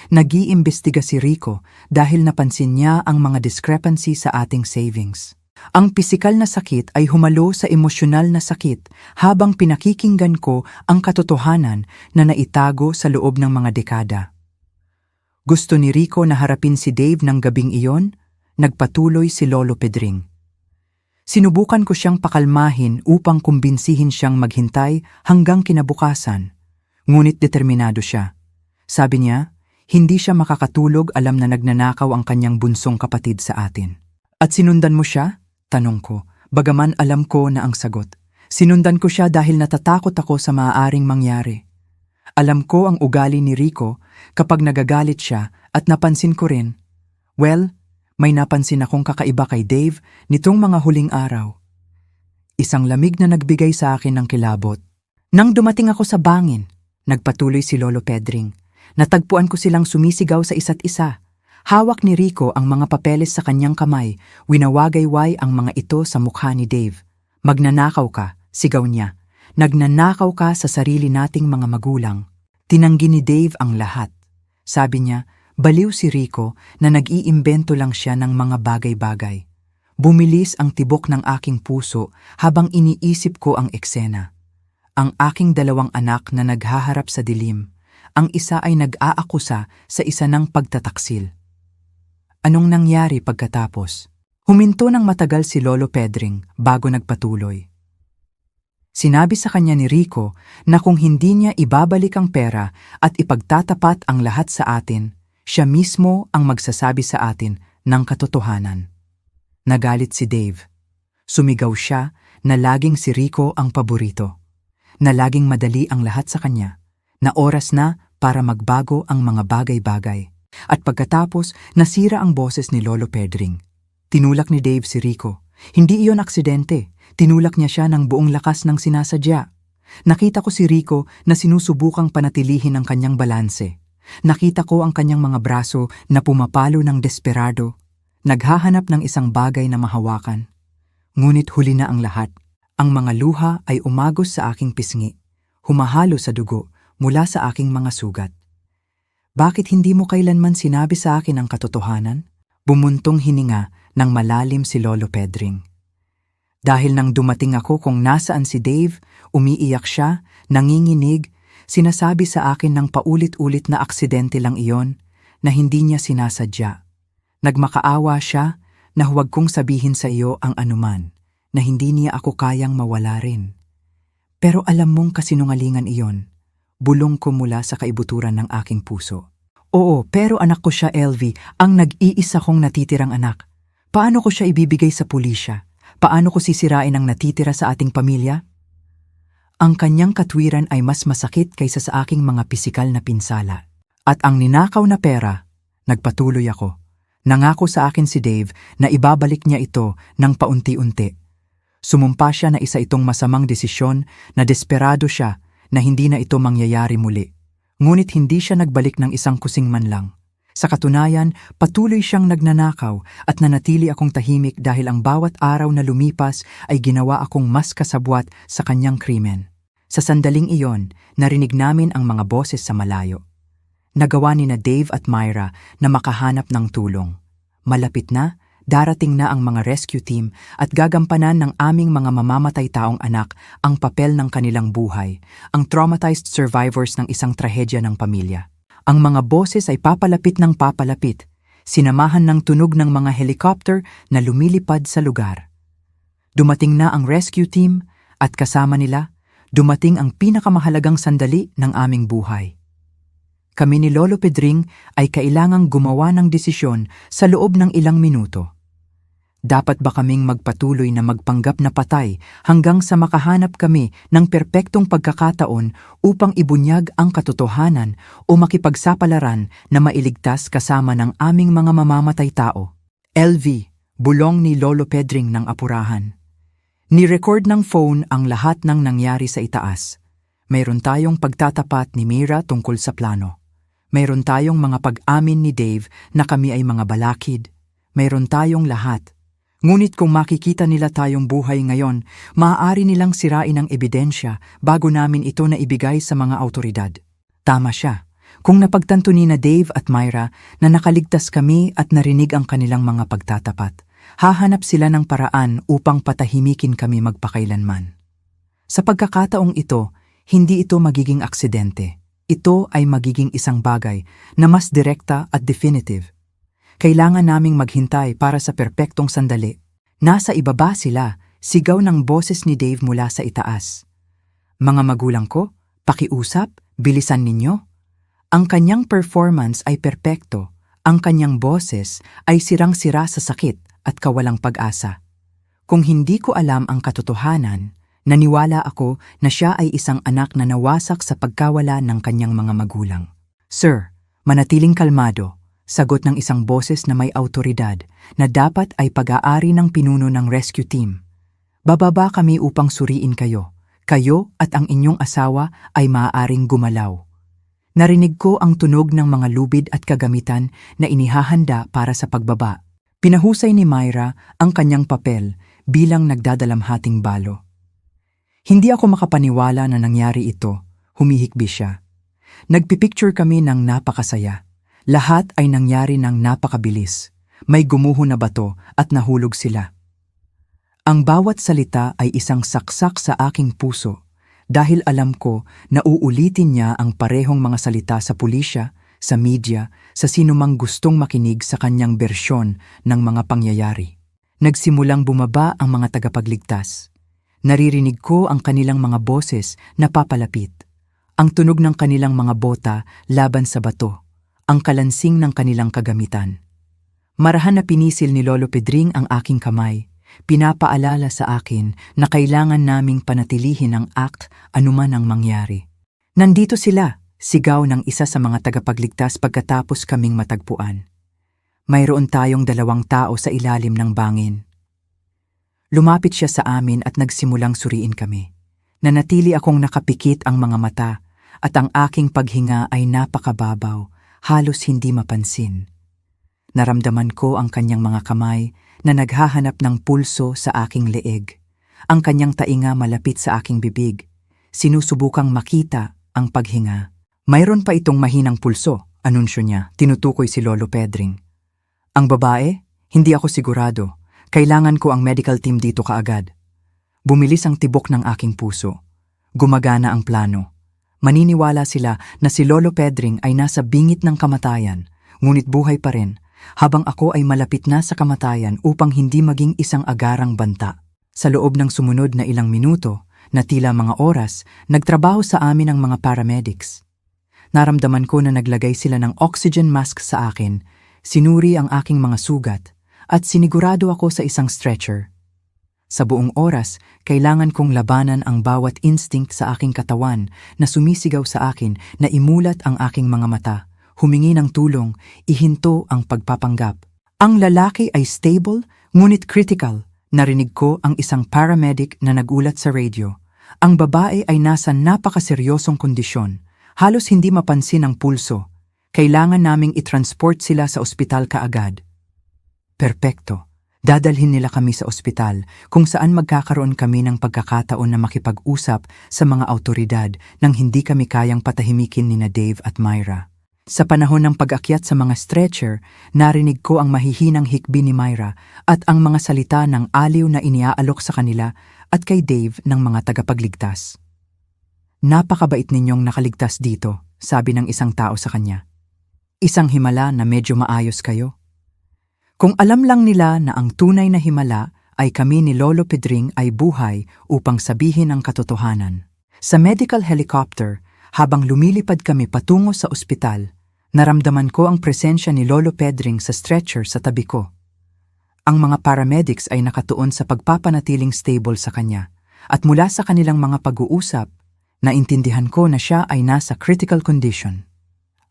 Nag-iimbestiga si Rico dahil napansin niya ang mga discrepancy sa ating savings. Ang pisikal na sakit ay humalo sa emosyonal na sakit habang pinakikinggan ko ang katotohanan na naitago sa loob ng mga dekada. Gusto ni Rico na harapin si Dave ng gabing iyon, nagpatuloy si Lolo Pedring. Sinubukan ko siyang pakalmahin upang kumbinsihin siyang maghintay hanggang kinabukasan. Ngunit determinado siya. Sabi niya, hindi siya makakatulog alam na nagnanakaw ang kanyang bunsong kapatid sa atin. "At sinundan mo siya?" tanong ko, bagaman alam ko na ang sagot. Sinundan ko siya dahil natatakot ako sa maaaring mangyari. Alam ko ang ugali ni Rico kapag nagagalit siya at napansin ko rin. Well, may napansin akong kakaiba kay Dave nitong mga huling araw. Isang lamig na nagbigay sa akin ng kilabot. Nang dumating ako sa bangin, nagpatuloy si Lolo Pedring. Natagpuan ko silang sumisigaw sa isa't isa. Hawak ni Rico ang mga papeles sa kanyang kamay, winawagayway ang mga ito sa mukha ni Dave. "Magnanakaw ka," sigaw niya. "Nagnanakaw ka sa sarili nating mga magulang." Tinanggi ni Dave ang lahat. Sabi niya, Baliw si Rico na nag-iimbento lang siya ng mga bagay-bagay. Bumilis ang tibok ng aking puso habang iniisip ko ang eksena. Ang aking 2 anak na naghaharap sa dilim. Ang isa ay nag-aakusa sa isa ng pagtataksil. Anong nangyari pagkatapos? Huminto ng matagal si Lolo Pedring bago nagpatuloy. Sinabi sa kanya ni Rico na kung hindi niya ibabalik ang pera at ipagtatapat ang lahat sa atin, siya mismo ang magsasabi sa atin ng katotohanan. Nagalit si Dave. Sumigaw siya na laging si Rico ang paborito, na laging madali ang lahat sa kanya, na oras na para magbago ang mga bagay-bagay. At pagkatapos, nasira ang boses ni Lolo Pedring. Tinulak ni Dave si Rico. Hindi iyon aksidente. Tinulak niya siya ng buong lakas ng sinasadya. Nakita ko si Rico na sinusubukang panatilihin ang kanyang balanse. Nakita ko ang kanyang mga braso na pumapalo ng desperado. Naghahanap ng isang bagay na mahawakan. Ngunit huli na ang lahat. Ang mga luha ay umagos sa aking pisngi. Humahalo sa dugo mula sa aking mga sugat. Bakit hindi mo kailanman sinabi sa akin ang katotohanan? Bumuntong hininga ng malalim si Lolo Pedring. Dahil nang dumating ako kung nasaan si Dave, umiiyak siya, nanginginig, sinasabi sa akin ng paulit-ulit na aksidente lang iyon na hindi niya sinasadya. Nagmakaawa siya na huwag kong sabihin sa iyo ang anuman, na hindi niya ako kayang mawala rin. Pero alam mong kasinungalingan iyon, bulong ko mula sa kaibuturan ng aking puso. Oo, pero anak ko siya, LV, ang nag-iisa kong natitirang anak. Paano ko siya ibibigay sa pulisya? Paano ko sisirain ang natitira sa ating pamilya? Ang kanyang katwiran ay mas masakit kaysa sa aking mga pisikal na pinsala. At ang ninakaw na pera, nagpatuloy ako. Nangako sa akin si Dave na ibabalik niya ito ng paunti-unti. Sumumpa siya na isa itong masamang desisyon, na desperado siya na hindi na ito mangyayari muli. Ngunit hindi siya nagbalik ng isang kusing man lang. Sa katunayan, patuloy siyang nagnanakaw at nanatili akong tahimik dahil ang bawat araw na lumipas ay ginawa akong mas kasabwat sa kanyang krimen. Sa sandaling iyon, narinig namin ang mga boses sa malayo. Nagawa ni na Dave at Myra na makahanap ng tulong. Malapit na, darating na ang mga rescue team at gagampanan ng aming mga mamamatay taong anak ang papel ng kanilang buhay, ang traumatized survivors ng isang trahedya ng pamilya. Ang mga boses ay papalapit ng papalapit, sinamahan ng tunog ng mga helicopter na lumilipad sa lugar. Dumating na ang rescue team at kasama nila, dumating ang pinakamahalagang sandali ng aming buhay. Kami ni Lolo Pedring ay kailangang gumawa ng desisyon sa loob ng ilang minuto. Dapat ba kaming magpatuloy na magpanggap na patay hanggang sa makahanap kami ng perpektong pagkakataon upang ibunyag ang katotohanan o makipagsapalaran na mailigtas kasama ng aming mga mamamatay tao? LV, bulong ni Lolo Pedring ng apurahan. Ni-record ng phone ang lahat ng nangyari sa itaas. Mayroon tayong pagtatapat ni Mira tungkol sa plano. Mayroon tayong mga pag-amin ni Dave na kami ay mga balakid. Mayroon tayong lahat. Ngunit kung makikita nila tayong buhay ngayon, maaari nilang sirain ang ebidensya bago namin ito na ibigay sa mga awtoridad. Tama siya. Kung napagtanto ni na Dave at Myra na nakaligtas kami at narinig ang kanilang mga pagtatapat, hahanap sila ng paraan upang patahimikin kami magpakailanman. Sa pagkakataong ito, hindi ito magiging aksidente. Ito ay magiging isang bagay na mas direkta at definitive. Kailangan naming maghintay para sa perpektong sandali. Nasa ibaba sila, sigaw ng boses ni Dave mula sa itaas. Mga magulang ko, pakiusap, bilisan ninyo. Ang kanyang performance ay perpekto. Ang kanyang boses ay sirang-sira sa sakit at kawalang pag-asa. Kung hindi ko alam ang katotohanan, naniwala ako na siya ay isang anak na nawasak sa pagkawala ng kanyang mga magulang. Sir, manatiling kalmado, sagot ng isang boses na may awtoridad na dapat ay pag-aari ng pinuno ng rescue team. Bababa kami upang suriin kayo. Kayo at ang inyong asawa ay maaaring gumalaw. Narinig ko ang tunog ng mga lubid at kagamitan na inihahanda para sa pagbaba. Pinahusay ni Myra ang kanyang papel bilang nagdadalamhating balo. Hindi ako makapaniwala na nangyari ito, humihikbi siya. Nagpipicture kami ng napakasaya. Lahat ay nangyari ng napakabilis. May gumuho na bato at nahulog sila. Ang bawat salita ay isang saksak sa aking puso dahil alam ko na uulitin niya ang parehong mga salita sa pulisya, sa media, sa sinumang gustong makinig sa kanyang bersyon ng mga pangyayari. Nagsimulang bumaba ang mga tagapagligtas. Naririnig ko ang kanilang mga boses na papalapit. Ang tunog ng kanilang mga bota laban sa bato. Ang kalansing ng kanilang kagamitan. Marahan na pinisil ni Lolo Pedring ang aking kamay. Pinapaalala sa akin na kailangan naming panatilihin ang act anuman ang mangyari. Nandito sila, sigaw ng isa sa mga tagapagligtas pagkatapos kaming matagpuan. Mayroon tayong 2 tao sa ilalim ng bangin. Lumapit siya sa amin at nagsimulang suriin kami. Nanatili akong nakapikit ang mga mata at ang aking paghinga ay napakababaw, halos hindi mapansin. Naramdaman ko ang kanyang mga kamay na naghahanap ng pulso sa aking leeg. Ang kanyang tainga malapit sa aking bibig. Sinusubukang makita ang paghinga. Mayroon pa itong mahinang pulso, anunsyo niya, tinutukoy si Lolo Pedring. Ang babae? Hindi ako sigurado. Kailangan ko ang medical team dito kaagad. Bumilis ang tibok ng aking puso. Gumagana ang plano. Maniniwala sila na si Lolo Pedring ay nasa bingit ng kamatayan, ngunit buhay pa rin, habang ako ay malapit na sa kamatayan upang hindi maging isang agarang banta. Sa loob ng sumunod na ilang minuto, na tila mga oras, nagtrabaho sa amin ang mga paramedics. Naramdaman ko na naglagay sila ng oxygen mask sa akin, sinuri ang aking mga sugat, at sinigurado ako sa isang stretcher. Sa buong oras, kailangan kong labanan ang bawat instinct sa aking katawan na sumisigaw sa akin na imulat ang aking mga mata, humingi ng tulong, ihinto ang pagpapanggap. Ang lalaki ay stable, ngunit critical. Narinig ko ang isang paramedic na nagulat sa radio. Ang babae ay nasa napakaseryosong kondisyon, halos hindi mapansin ang pulso. Kailangan naming itransport sila sa ospital kaagad. Perpekto. Dadalhin nila kami sa ospital kung saan magkakaroon kami ng pagkakataon na makipag-usap sa mga awtoridad nang hindi kami kayang patahimikin ni Dave at Myra. Sa panahon ng pag-akyat sa mga stretcher, narinig ko ang mahihinang hikbi ni Myra at ang mga salita ng aliw na iniaalok sa kanila at kay Dave ng mga tagapagligtas. Napakabait ninyong nakaligtas dito, sabi ng isang tao sa kanya. Isang himala na medyo maayos kayo. Kung alam lang nila na ang tunay na himala ay kami ni Lolo Pedring ay buhay upang sabihin ang katotohanan. Sa medical helicopter, habang lumilipad kami patungo sa ospital, naramdaman ko ang presensya ni Lolo Pedring sa stretcher sa tabi ko. Ang mga paramedics ay nakatuon sa pagpapanatiling stable sa kanya, at mula sa kanilang mga pag-uusap, naintindihan ko na siya ay nasa critical condition.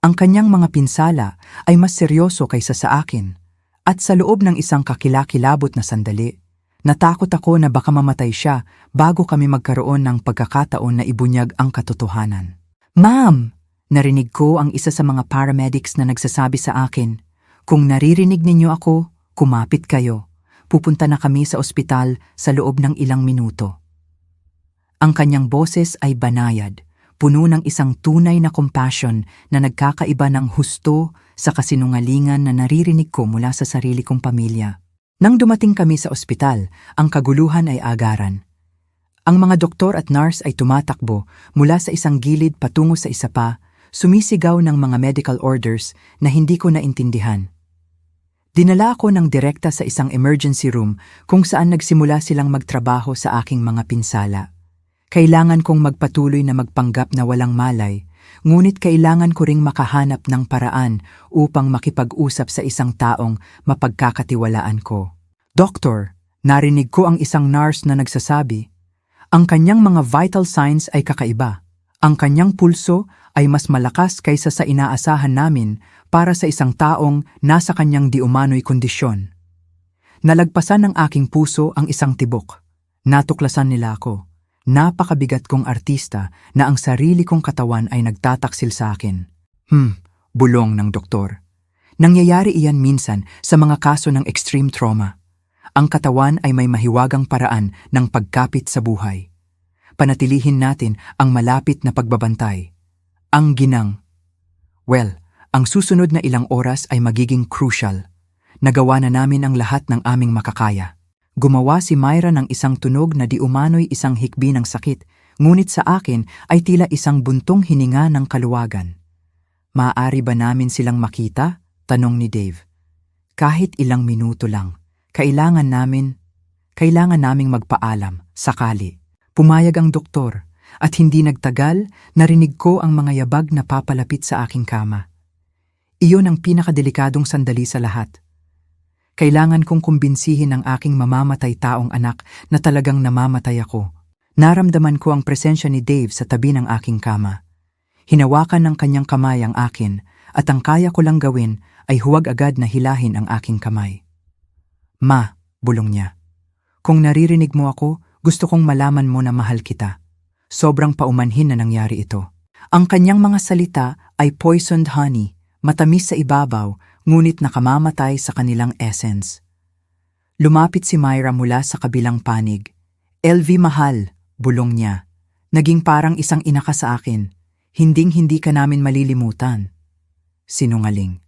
Ang kanyang mga pinsala ay mas seryoso kaysa sa akin. At sa loob ng isang kakilakilabot na sandali, natakot ako na baka mamatay siya bago kami magkaroon ng pagkakataon na ibunyag ang katotohanan. Ma'am! Narinig ko ang isa sa mga paramedics na nagsasabi sa akin, kung naririnig ninyo ako, kumapit kayo. Pupunta na kami sa ospital sa loob ng ilang minuto. Ang kanyang boses ay banayad, puno ng isang tunay na compassion na nagkakaiba ng husto sa kasinungalingan na naririnig ko mula sa sarili kong pamilya. Nang dumating kami sa ospital, ang kaguluhan ay agaran. Ang mga doktor at nurse ay tumatakbo mula sa isang gilid patungo sa isa pa, sumisigaw ng mga medical orders na hindi ko naintindihan. Dinala ako ng direkta sa isang emergency room kung saan nagsimula silang magtrabaho sa aking mga pinsala. Kailangan kong magpatuloy na magpanggap na walang malay, ngunit kailangan ko ring makahanap ng paraan upang makipag-usap sa isang taong mapagkakatiwalaan ko. Doktor, narinig ko ang isang nurse na nagsasabi, ang kanyang mga vital signs ay kakaiba. Ang kanyang pulso ay mas malakas kaysa sa inaasahan namin para sa isang taong nasa kanyang di umano'y kondisyon. Nalagpasan ng aking puso ang isang tibok. Natuklasan nila ako. Napakabigat kong artista na ang sarili kong katawan ay nagtataksil sa akin. Bulong ng doktor. Nangyayari iyan minsan sa mga kaso ng extreme trauma. Ang katawan ay may mahiwagang paraan ng pagkapit sa buhay. Panatilihin natin ang malapit na pagbabantay. Ang ginang. Well, Ang susunod na ilang oras ay magiging crucial. Nagawa na namin ang lahat ng aming makakaya. Gumawa si Myra ng isang tunog na di umano'y isang hikbi ng sakit, ngunit sa akin ay tila isang buntong hininga ng kaluwagan. Maaari ba namin silang makita? Tanong ni Dave. Kahit ilang minuto lang. Kailangan naming magpaalam, sakali. Pumayag ang doktor, at hindi nagtagal, narinig ko ang mga yabag na papalapit sa aking kama. Iyon ang pinakadelikadong sandali sa lahat. Kailangan kong kumbinsihin ang aking mamamatay taong anak na talagang namamatay ako. Naramdaman ko ang presensya ni Dave sa tabi ng aking kama. Hinawakan ng kanyang kamay ang akin, at ang kaya ko lang gawin ay huwag agad na hilahin ang aking kamay. Ma, bulong niya. Kung naririnig mo ako, gusto kong malaman mo na mahal kita. Sobrang paumanhin na nangyari ito. Ang kanyang mga salita ay poisoned honey, matamis sa ibabaw, ngunit nakamamatay sa kanilang essence. Lumapit si Myra mula sa kabilang panig. LV mahal, bulong niya. Naging parang isang ina ka sa akin. Hinding-hindi ka namin malilimutan. Sinungaling.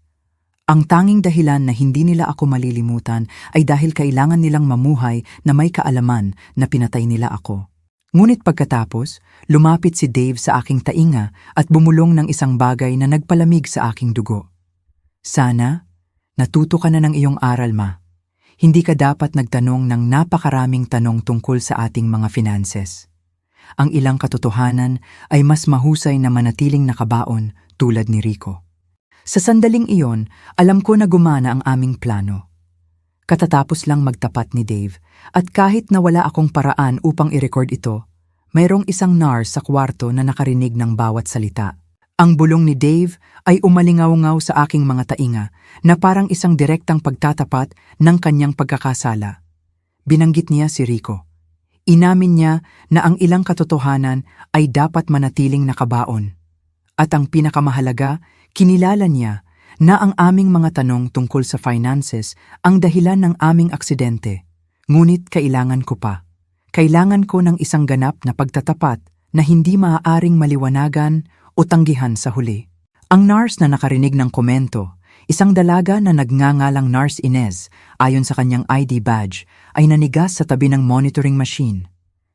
Ang tanging dahilan na hindi nila ako malilimutan ay dahil kailangan nilang mamuhay na may kaalaman na pinatay nila ako. Ngunit pagkatapos, lumapit si Dave sa aking tainga at bumulong ng isang bagay na nagpalamig sa aking dugo. Sana, natuto ka na ng iyong aral, ma. Hindi ka dapat nagtanong ng napakaraming tanong tungkol sa ating mga finances. Ang ilang katotohanan ay mas mahusay na manatiling nakabaon tulad ni Rico. Sa sandaling iyon, alam ko na gumana ang aming plano. Katatapos lang magtapat ni Dave, at kahit na wala akong paraan upang i-record ito, mayroong isang nurse sa kwarto na nakarinig ng bawat salita. Ang bulong ni Dave ay umalingaw-ngaw sa aking mga tainga na parang isang direktang pagtatapat ng kanyang pagkakasala. Binanggit niya si Rico. Inamin niya na ang ilang katotohanan ay dapat manatiling nakabaon. At ang pinakamahalaga, kinilala niya na ang aming mga tanong tungkol sa finances ang dahilan ng aming aksidente. Ngunit kailangan ko pa. Kailangan ko ng isang ganap na pagtatapat na hindi maaaring maliwanagan o tanggihan sa huli. Ang nurse na nakarinig ng komento, isang dalaga na nagngangalang Nurse Inez, ayon sa kanyang ID badge, ay nanigas sa tabi ng monitoring machine.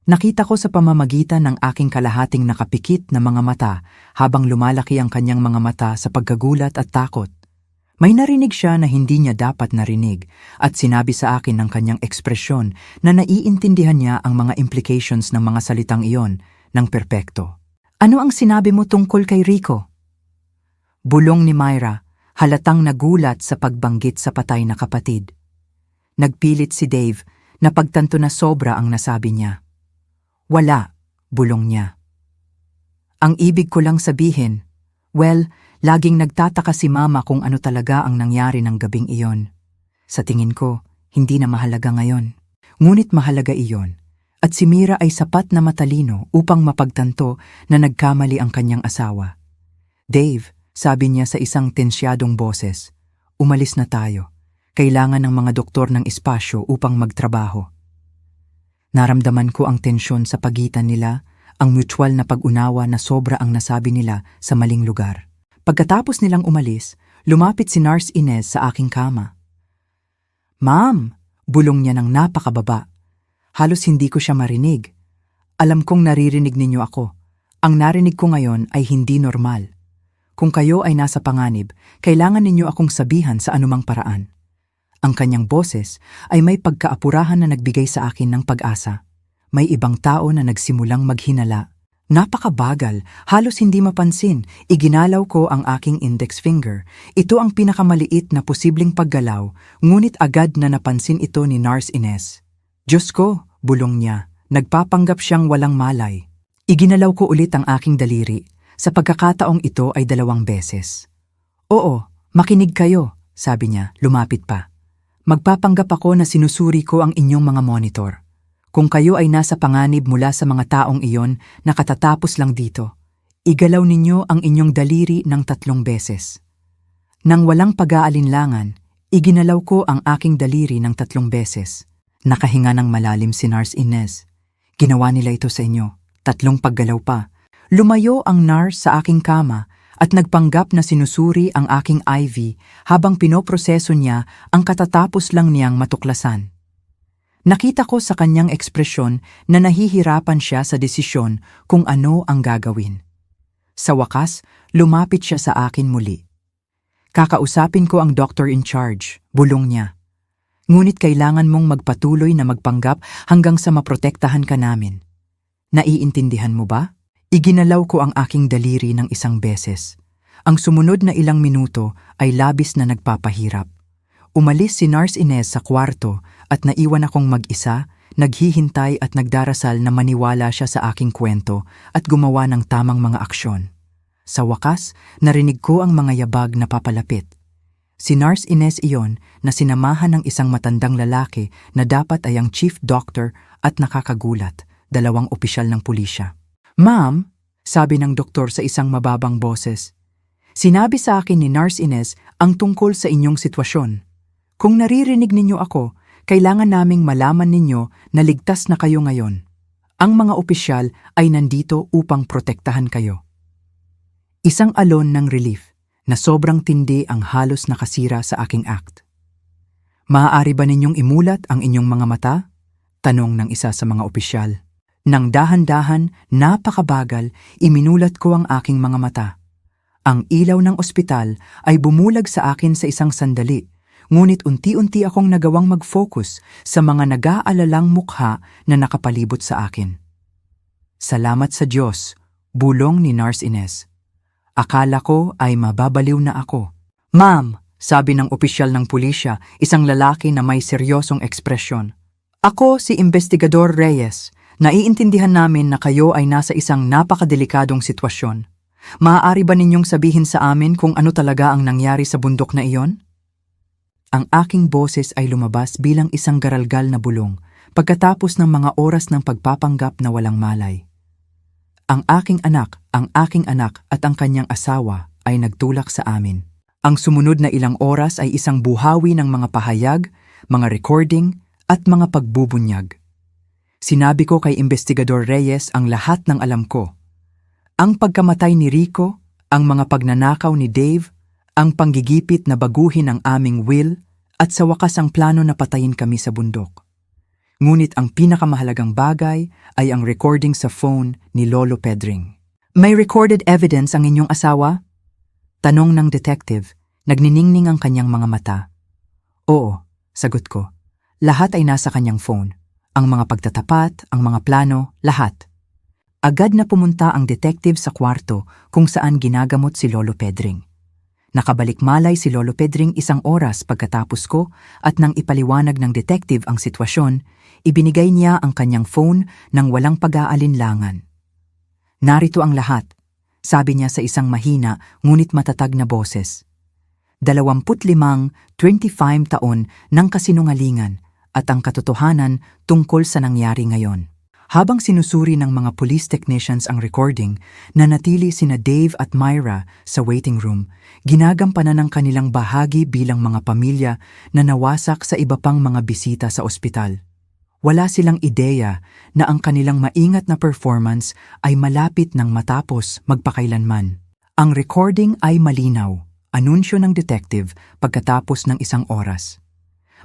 Nakita ko sa pamamagitan ng aking kalahating nakapikit na mga mata habang lumalaki ang kanyang mga mata sa pagkagulat at takot. May narinig siya na hindi niya dapat narinig at sinabi sa akin ng kanyang ekspresyon na naiintindihan niya ang mga implications ng mga salitang iyon ng perpekto. Ano ang sinabi mo tungkol kay Rico? Bulong ni Myra, halatang nagulat sa pagbanggit sa patay na kapatid. Nagpilit si Dave na pagtanto na sobra ang nasabi niya. Wala, bulong niya. Ang ibig ko lang sabihin, laging nagtataka si Mama kung ano talaga ang nangyari ng gabing iyon. Sa tingin ko, hindi na mahalaga ngayon. Ngunit mahalaga iyon. At si Myra ay sapat na matalino upang mapagtanto na nagkamali ang kanyang asawa. Dave, sabi niya sa isang tensyadong boses, umalis na tayo. Kailangan ng mga doktor ng espasyo upang magtrabaho. Naramdaman ko ang tensyon sa pagitan nila, ang mutual na pag-unawa na sobra ang nasabi nila sa maling lugar. Pagkatapos nilang umalis, lumapit si Nurse Inez sa aking kama. Ma'am, bulong niya ng napakababa. Halos hindi ko siya marinig. Alam kong naririnig ninyo ako. Ang narinig ko ngayon ay hindi normal. Kung kayo ay nasa panganib, kailangan ninyo akong sabihan sa anumang paraan. Ang kanyang boses ay may pagkaapurahan na nagbigay sa akin ng pag-asa. May ibang tao na nagsimulang maghinala. Napakabagal, halos hindi mapansin. Iginalaw ko ang aking index finger. Ito ang pinakamaliit na posibleng paggalaw, ngunit agad na napansin ito ni Nurse Inez. Diyos ko, bulong niya, nagpapanggap siyang walang malay. Iginalaw ko ulit ang aking daliri. Sa pagkakataong ito ay 2 beses. Oo, makinig kayo, sabi niya, lumapit pa. Magpapanggap ako na sinusuri ko ang inyong mga monitor. Kung kayo ay nasa panganib mula sa mga taong iyon na katatapos lang dito, igalaw ninyo ang inyong daliri ng 3 beses. Nang walang pag-aalinlangan, iginalaw ko ang aking daliri ng 3 beses. Nakahinga ng malalim si Nurse Inez. Ginawa nila ito sa inyo. 3 paggalaw pa. Lumayo ang nurse sa aking kama at nagpanggap na sinusuri ang aking IV habang pinoproseso niya ang katatapos lang niyang matuklasan. Nakita ko sa kanyang ekspresyon na nahihirapan siya sa desisyon kung ano ang gagawin. Sa wakas, lumapit siya sa akin muli. Kakausapin ko ang doctor in charge, bulong niya. Ngunit kailangan mong magpatuloy na magpanggap hanggang sa maprotektahan ka namin. Naiintindihan mo ba? Iginalaw ko ang aking daliri ng isang beses. Ang sumunod na ilang minuto ay labis na nagpapahirap. Umalis si Nurse Ines sa kwarto at naiwan akong mag-isa, naghihintay at nagdarasal na maniwala siya sa aking kwento at gumawa ng tamang mga aksyon. Sa wakas, narinig ko ang mga yabag na papalapit. Si Nurse Ines iyon na sinamahan ng isang matandang lalaki na dapat ay ang chief doctor at nakakagulat, 2 opisyal ng pulisya. "Ma'am," sabi ng doktor sa isang mababang boses, "sinabi sa akin ni Nurse Ines ang tungkol sa inyong sitwasyon. Kung naririnig ninyo ako, kailangan naming malaman ninyo na ligtas na kayo ngayon. Ang mga opisyal ay nandito upang protektahan kayo." Isang alon ng relief na sobrang tindi ang halos nakasira sa aking act. "Maaari ba ninyong imulat ang inyong mga mata?" tanong ng isa sa mga opisyal. Nang dahan-dahan, napakabagal, iminulat ko ang aking mga mata. Ang ilaw ng ospital ay bumulag sa akin sa isang sandali, ngunit unti-unti akong nagawang mag-focus sa mga nag-aalalang mukha na nakapalibot sa akin. "Salamat sa Diyos," bulong ni Nurse Ines. Akala ko ay mababaliw na ako. "Ma'am," sabi ng opisyal ng pulisya, isang lalaki na may seryosong ekspresyon. "Ako si Investigador Reyes. Naiintindihan namin na kayo ay nasa isang napakadelikadong sitwasyon. Maaari ba ninyong sabihin sa amin kung ano talaga ang nangyari sa bundok na iyon?" Ang aking boses ay lumabas bilang isang garalgal na bulong pagkatapos ng mga oras ng pagpapanggap na walang malay. Ang aking anak at ang kanyang asawa ay nagtulak sa amin. Ang sumunod na ilang oras ay isang buhawi ng mga pahayag, mga recording at mga pagbubunyag. Sinabi ko kay Investigador Reyes ang lahat ng alam ko. Ang pagkamatay ni Rico, ang mga pagnanakaw ni Dave, ang panggigipit na baguhin ang aming will, at sa wakas ang plano na patayin kami sa bundok. Ngunit ang pinakamahalagang bagay ay ang recording sa phone ni Lolo Pedring. "May recorded evidence ang inyong asawa?" tanong ng detective, nagniningning ang kanyang mga mata. "Oo," sagot ko. "Lahat ay nasa kanyang phone. Ang mga pagtatapat, ang mga plano, lahat." Agad na pumunta ang detective sa kwarto kung saan ginagamot si Lolo Pedring. Nakabalik malay si Lolo Pedring 1 oras pagkatapos ko at nang ipaliwanag ng detective ang sitwasyon, ibinigay niya ang kanyang phone nang walang pag-aalinlangan. "Narito ang lahat," sabi niya sa isang mahina ngunit matatag na boses. 25 taon ng kasinungalingan at ang katotohanan tungkol sa nangyari ngayon. Habang sinusuri ng mga police technicians ang recording, nanatili sina Dave at Myra sa waiting room, ginagampanan ng kanilang bahagi bilang mga pamilya na nawasak sa iba pang mga bisita sa ospital. Wala silang ideya na ang kanilang maingat na performance ay malapit ng matapos magpakailanman. Ang recording ay malinaw, anunsyo ng detective pagkatapos ng 1 oras.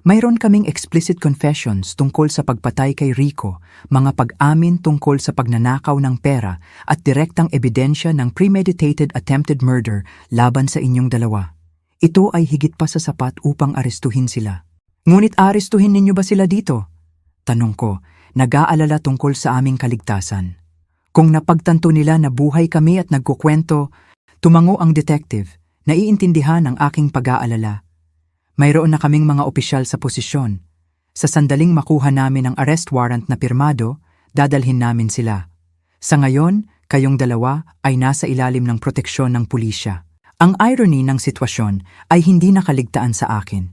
Mayroon kaming explicit confessions tungkol sa pagpatay kay Rico, mga pag-amin tungkol sa pagnanakaw ng pera at direktang ebidensya ng premeditated attempted murder laban sa inyong dalawa. Ito ay higit pa sa sapat upang arestuhin sila. "Ngunit arestuhin ninyo ba sila dito?" tanong ko, nag-aalala tungkol sa aming kaligtasan. Kung napagtanto nila na buhay kami at nagkukwento, tumango ang detective, naiintindihan ang aking pag-aalala. Mayroon na kaming mga opisyal sa posisyon. Sa sandaling makuha namin ang arrest warrant na pirmado, dadalhin namin sila. Sa ngayon, kayong dalawa ay nasa ilalim ng proteksyon ng pulisya. Ang irony ng sitwasyon ay hindi nakaligtaan sa akin.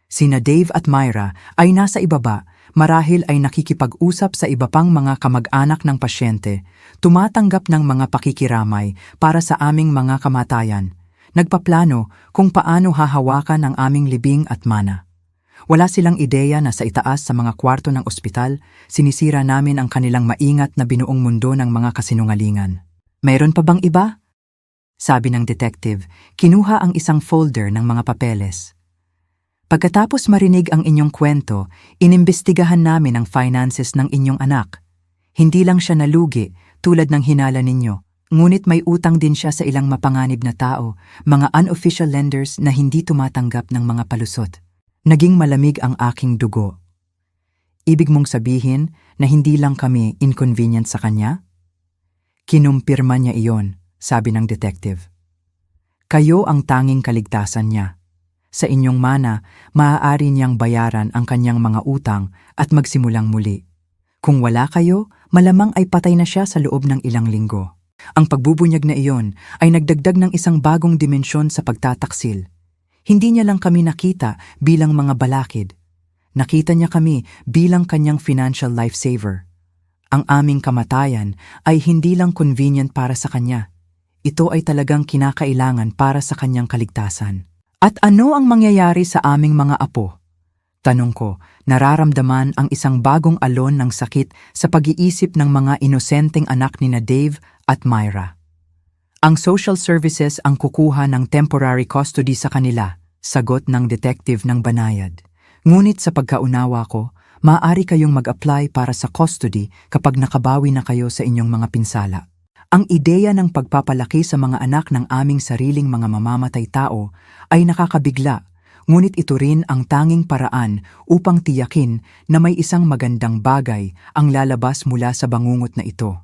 Sina Dave at Myra ay nasa ibaba, marahil ay nakikipag-usap sa iba pang mga kamag-anak ng pasyente, tumatanggap ng mga pakikiramay para sa aming mga kamatayan. Nagpaplano kung paano hahawakan ang aming libing at mana. Wala silang ideya na sa itaas sa mga kwarto ng ospital, sinisira namin ang kanilang maingat na binuong mundo ng mga kasinungalingan. Mayroon pa bang iba? sabi ng detective, kinuha ang isang folder ng mga papeles. Pagkatapos marinig ang inyong kwento, inimbestigahan namin ang finances ng inyong anak. Hindi lang siya nalugi tulad ng hinala ninyo, ngunit may utang din siya sa ilang mapanganib na tao, mga unofficial lenders na hindi tumatanggap ng mga palusot. Naging malamig ang aking dugo. Ibig mong sabihin na hindi lang kami inconvenient sa kanya? Kinumpirma niya iyon, sabi ng detective. Kayo ang tanging kaligtasan niya. Sa inyong mana, maaari niyang bayaran ang kanyang mga utang at magsimulang muli. Kung wala kayo, malamang ay patay na siya sa loob ng ilang linggo. Ang pagbubunyag na iyon ay nagdagdag ng isang bagong dimensyon sa pagtataksil. Hindi niya lang kami nakita bilang mga balakid. Nakita niya kami bilang kanyang financial lifesaver. Ang aming kamatayan ay hindi lang convenient para sa kanya. Ito ay talagang kinakailangan para sa kanyang kaligtasan. At ano ang mangyayari sa aming mga apo? Tanong ko, nararamdaman ang isang bagong alon ng sakit sa pag-iisip ng mga inosenteng anak ni na Dave at Myra. Ang social services ang kukuha ng temporary custody sa kanila, sagot ng detective ng Banayad. Ngunit sa pagkaunawa ko, maaari kayong mag-apply para sa custody kapag nakabawi na kayo sa inyong mga pinsala. Ang ideya ng pagpapalaki sa mga anak ng aming sariling mga mamamatay tao ay nakakabigla, ngunit ito rin ang tanging paraan upang tiyakin na may isang magandang bagay ang lalabas mula sa bangungot na ito.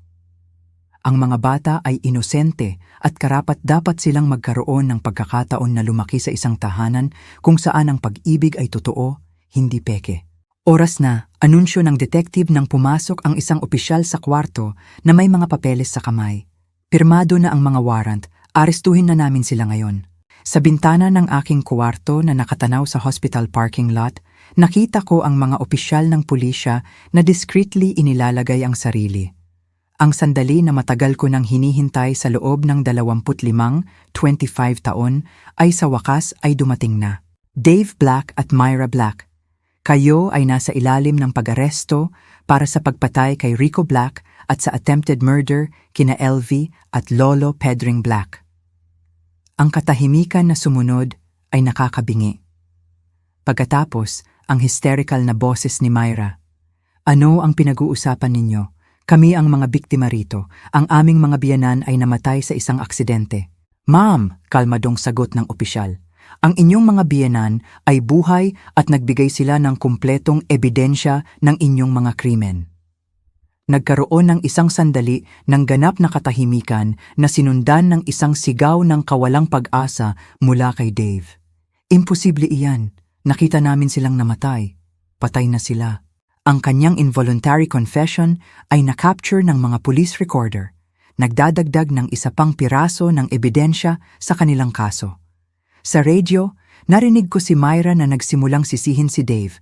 Ang mga bata ay inosente at karapat-dapat silang magkaroon ng pagkakataon na lumaki sa isang tahanan kung saan ang pag-ibig ay totoo, hindi peke. Oras na, anunsyo ng detective nang pumasok ang isang opisyal sa kwarto na may mga papeles sa kamay. Pirmado na ang mga warrant, arestuhin na namin sila ngayon. Sa bintana ng aking kwarto na nakatanaw sa hospital parking lot, nakita ko ang mga opisyal ng pulisya na discreetly inilalagay ang sarili. Ang sandali na matagal ko nang hinihintay sa loob ng 25 taon ay sa wakas ay dumating na. Dave Black at Myra Black. Kayo ay nasa ilalim ng pag-aresto para sa pagpatay kay Rico Black at sa attempted murder kina LV at Lolo Pedring Black. Ang katahimikan na sumunod ay nakakabingi. Pagkatapos, ang hysterical na boses ni Myra. Ano ang pinag-uusapan ninyo? Kami ang mga biktima rito. Ang aming mga biyanan ay namatay sa isang aksidente. Ma'am, kalmadong sagot ng opisyal. Ang inyong mga biyenan ay buhay at nagbigay sila ng kumpletong ebidensya ng inyong mga krimen. Nagkaroon ng isang sandali ng ganap na katahimikan na sinundan ng isang sigaw ng kawalang pag-asa mula kay Dave. Imposible iyan. Nakita namin silang namatay. Patay na sila. Ang kanyang involuntary confession ay na-capture ng mga police recorder. Nagdadagdag ng isa pang piraso ng ebidensya sa kanilang kaso. Sa radyo, narinig ko si Myra na nagsimulang sisihin si Dave.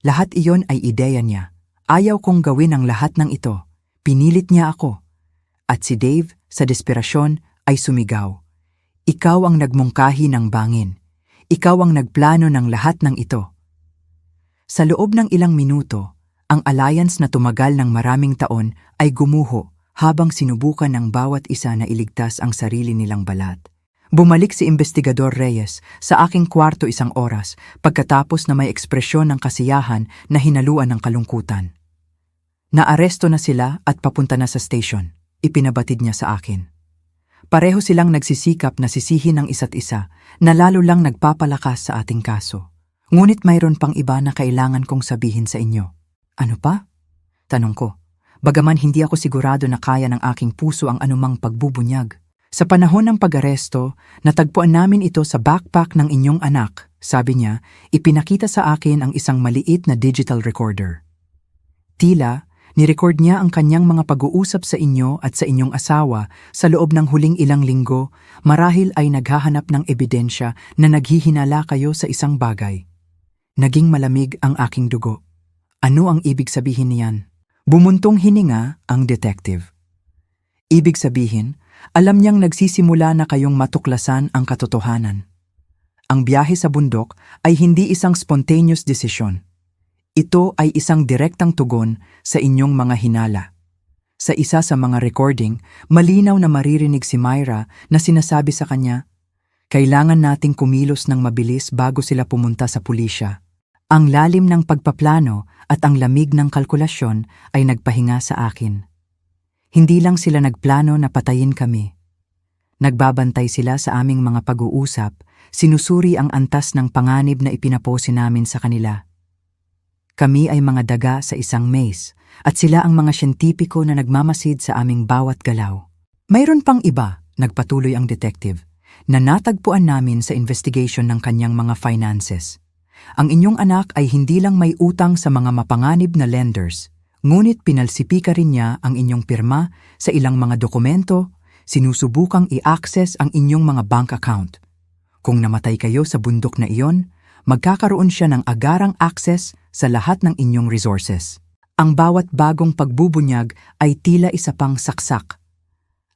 Lahat iyon ay ideya niya. Ayaw kong gawin ang lahat ng ito. Pinilit niya ako. At si Dave, sa desperasyon, ay sumigaw. Ikaw ang nagmungkahi ng bangin. Ikaw ang nagplano ng lahat ng ito. Sa loob ng ilang minuto, ang alliance na tumagal ng maraming taon ay gumuho habang sinubukan ng bawat isa na iligtas ang sarili nilang balat. Bumalik si Investigador Reyes sa aking kwarto isang oras pagkatapos na may ekspresyon ng kasiyahan na hinaluan ng kalungkutan. Naaresto na sila at papunta na sa station. Ipinabatid niya sa akin. Pareho silang nagsisikap na sisihin ang isa't isa na lalo lang nagpapalakas sa ating kaso. Ngunit mayroon pang iba na kailangan kong sabihin sa inyo. Ano pa? Tanong ko. Bagaman hindi ako sigurado na kaya ng aking puso ang anumang pagbubunyag. Sa panahon ng pag-aresto, natagpuan namin ito sa backpack ng inyong anak. Sabi niya, ipinakita sa akin ang isang maliit na digital recorder. Tila, nirecord niya ang kanyang mga pag-uusap sa inyo at sa inyong asawa sa loob ng huling ilang linggo, marahil ay naghahanap ng ebidensya na naghihinala kayo sa isang bagay. Naging malamig ang aking dugo. Ano ang ibig sabihin niyan? Bumuntong hininga ang detective. Ibig sabihin, alam niyang nagsisimula na kayong matuklasan ang katotohanan. Ang biyahe sa bundok ay hindi isang spontaneous desisyon. Ito ay isang direktang tugon sa inyong mga hinala. Sa isa sa mga recording, malinaw na maririnig si Myra na sinasabi sa kanya, "Kailangan nating kumilos ng mabilis bago sila pumunta sa pulisya." Ang lalim ng pagpaplano at ang lamig ng kalkulasyon ay nagpahinga sa akin. Hindi lang sila nagplano na patayin kami. Nagbabantay sila sa aming mga pag-uusap, sinusuri ang antas ng panganib na ipinapose namin sa kanila. Kami ay mga daga sa isang maze, at sila ang mga siyentipiko na nagmamasid sa aming bawat galaw. Mayroon pang iba, nagpatuloy ang detective, na natagpuan namin sa investigation ng kanyang mga finances. Ang inyong anak ay hindi lang may utang sa mga mapanganib na lenders, ngunit pinalsipika rin niya ang inyong pirma sa ilang mga dokumento, sinusubukang i-access ang inyong mga bank account. Kung namatay kayo sa bundok na iyon, magkakaroon siya ng agarang access sa lahat ng inyong resources. Ang bawat bagong pagbubunyag ay tila isa pang saksak.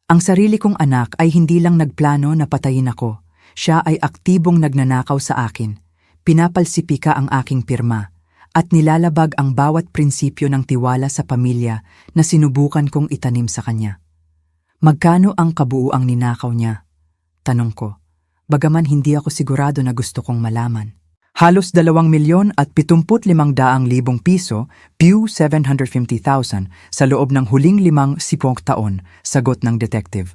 Ang sarili kong anak ay hindi lang nagplano na patayin ako. Siya ay aktibong nagnanakaw sa akin. Pinapalsipika ang aking pirma at nilalabag ang bawat prinsipyo ng tiwala sa pamilya na sinubukan kong itanim sa kanya. Magkano ang kabuuang ninakaw niya? Tanong ko, bagaman hindi ako sigurado na gusto kong malaman. Halos 2,075,000 piso, pew 750,000 sa loob ng huling 5 taon, sagot ng detective.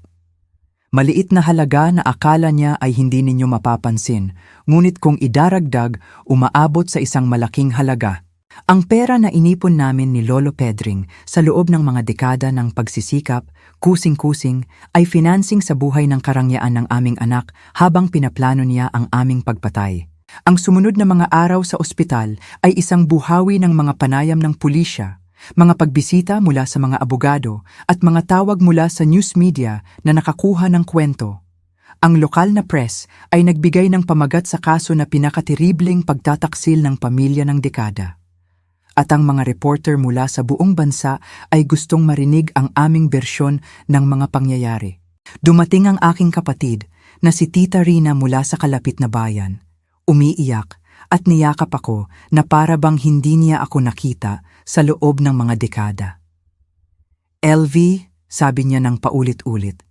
Maliit na halaga na akala niya ay hindi ninyo mapapansin, ngunit kung idaragdag, umaabot sa isang malaking halaga. Ang pera na inipon namin ni Lolo Pedring sa loob ng mga dekada ng pagsisikap, kusing-kusing, ay financing sa buhay ng karangyaan ng aming anak habang pinaplano niya ang aming pagpatay. Ang sumunod na mga araw sa ospital ay isang buhawi ng mga panayam ng pulisya, mga pagbisita mula sa mga abogado at mga tawag mula sa news media na nakakuha ng kwento. Ang lokal na press ay nagbigay ng pamagat sa kaso na pinakateribling pagtataksil ng pamilya ng dekada. At ang mga reporter mula sa buong bansa ay gustong marinig ang aming bersyon ng mga pangyayari. Dumating ang aking kapatid na si Tita Rina mula sa kalapit na bayan. Umiiyak at niyakap ako na para bang hindi niya ako nakita sa loob ng mga dekada. "LV," sabi niya ng paulit-ulit,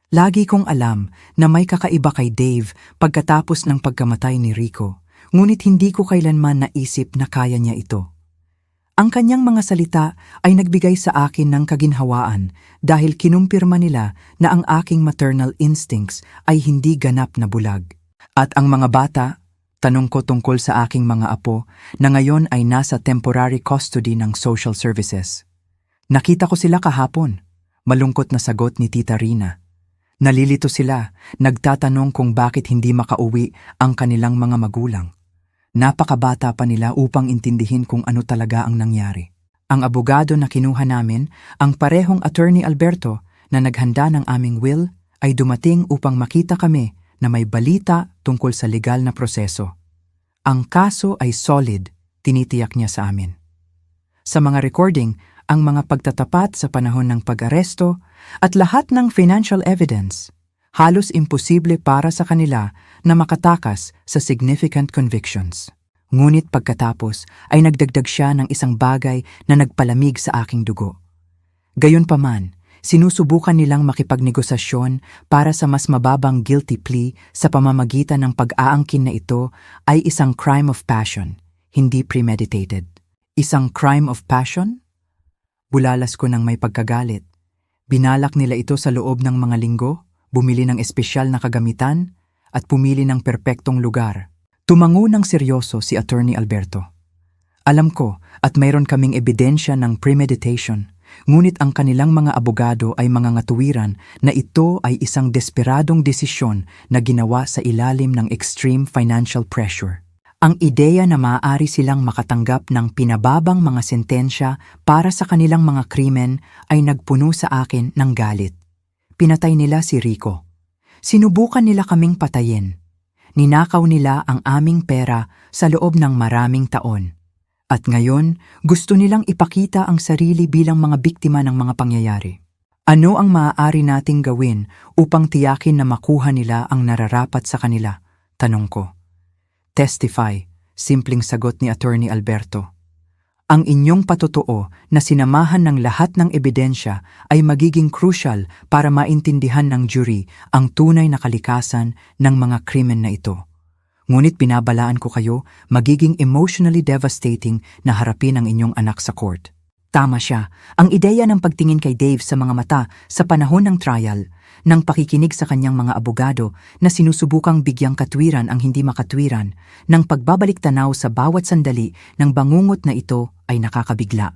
"lagi kong alam na may kakaiba kay Dave pagkatapos ng pagkamatay ni Rico, ngunit hindi ko kailanman naisip na kaya niya ito." Ang kanyang mga salita ay nagbigay sa akin ng kaginhawaan dahil kinumpirma nila na ang aking maternal instincts ay hindi ganap na bulag. At ang mga bata, tanong ko tungkol sa aking mga apo na ngayon ay nasa temporary custody ng social services. "Nakita ko sila kahapon," malungkot na sagot ni Tita Rina. Nalilito sila, nagtatanong kung bakit hindi makauwi ang kanilang mga magulang. Napakabata pa nila upang intindihin kung ano talaga ang nangyari. Ang abogado na kinuha namin, ang parehong Attorney Alberto na naghanda ng aming will, ay dumating upang makita kami na may balita tungkol sa legal na proseso. Ang kaso ay solid, tinitiyak niya sa amin. Sa mga recording, ang mga pagtatapat sa panahon ng pag-aresto at lahat ng financial evidence, halos imposible para sa kanila na makatakas sa significant convictions. Ngunit pagkatapos ay nagdagdag siya ng isang bagay na nagpalamig sa aking dugo. Gayunpaman, sinusubukan nilang makipagnegosasyon para sa mas mababang guilty plea sa pamamagitan ng pag-aangkin na ito ay isang crime of passion, hindi premeditated. Isang crime of passion? Bulalas ko ng may pagkagalit. Binalak nila ito sa loob ng mga linggo, bumili ng espesyal na kagamitan, at pumili ng perpektong lugar. Tumango ng seryoso si Attorney Alberto. Alam ko at mayroon kaming ebidensya ng premeditation, ngunit ang kanilang mga abogado ay mga ngatuwiran na ito ay isang desperadong desisyon na ginawa sa ilalim ng extreme financial pressure. Ang ideya na maaari silang makatanggap ng pinababang mga sentensya para sa kanilang mga krimen ay nagpuno sa akin ng galit. Pinatay nila si Rico. Sinubukan nila kaming patayin. Ninakaw nila ang aming pera sa loob ng maraming taon. At ngayon, gusto nilang ipakita ang sarili bilang mga biktima ng mga pangyayari. Ano ang maaari nating gawin upang tiyakin na makuha nila ang nararapat sa kanila? Tanong ko. Testify, simpleng sagot ni Attorney Alberto. Ang inyong patotoo na sinamahan ng lahat ng ebidensya ay magiging crucial para maintindihan ng jury ang tunay na kalikasan ng mga krimen na ito. Ngunit binabalaan ko kayo, magiging emotionally devastating na harapin ang inyong anak sa court. Tama siya. Ang ideya ng pagtingin kay Dave sa mga mata sa panahon ng trial, ng pakikinig sa kanyang mga abogado na sinusubukang bigyang katwiran ang hindi makatwiran, ng pagbabalik tanaw sa bawat sandali ng bangungot na ito ay nakakabigla.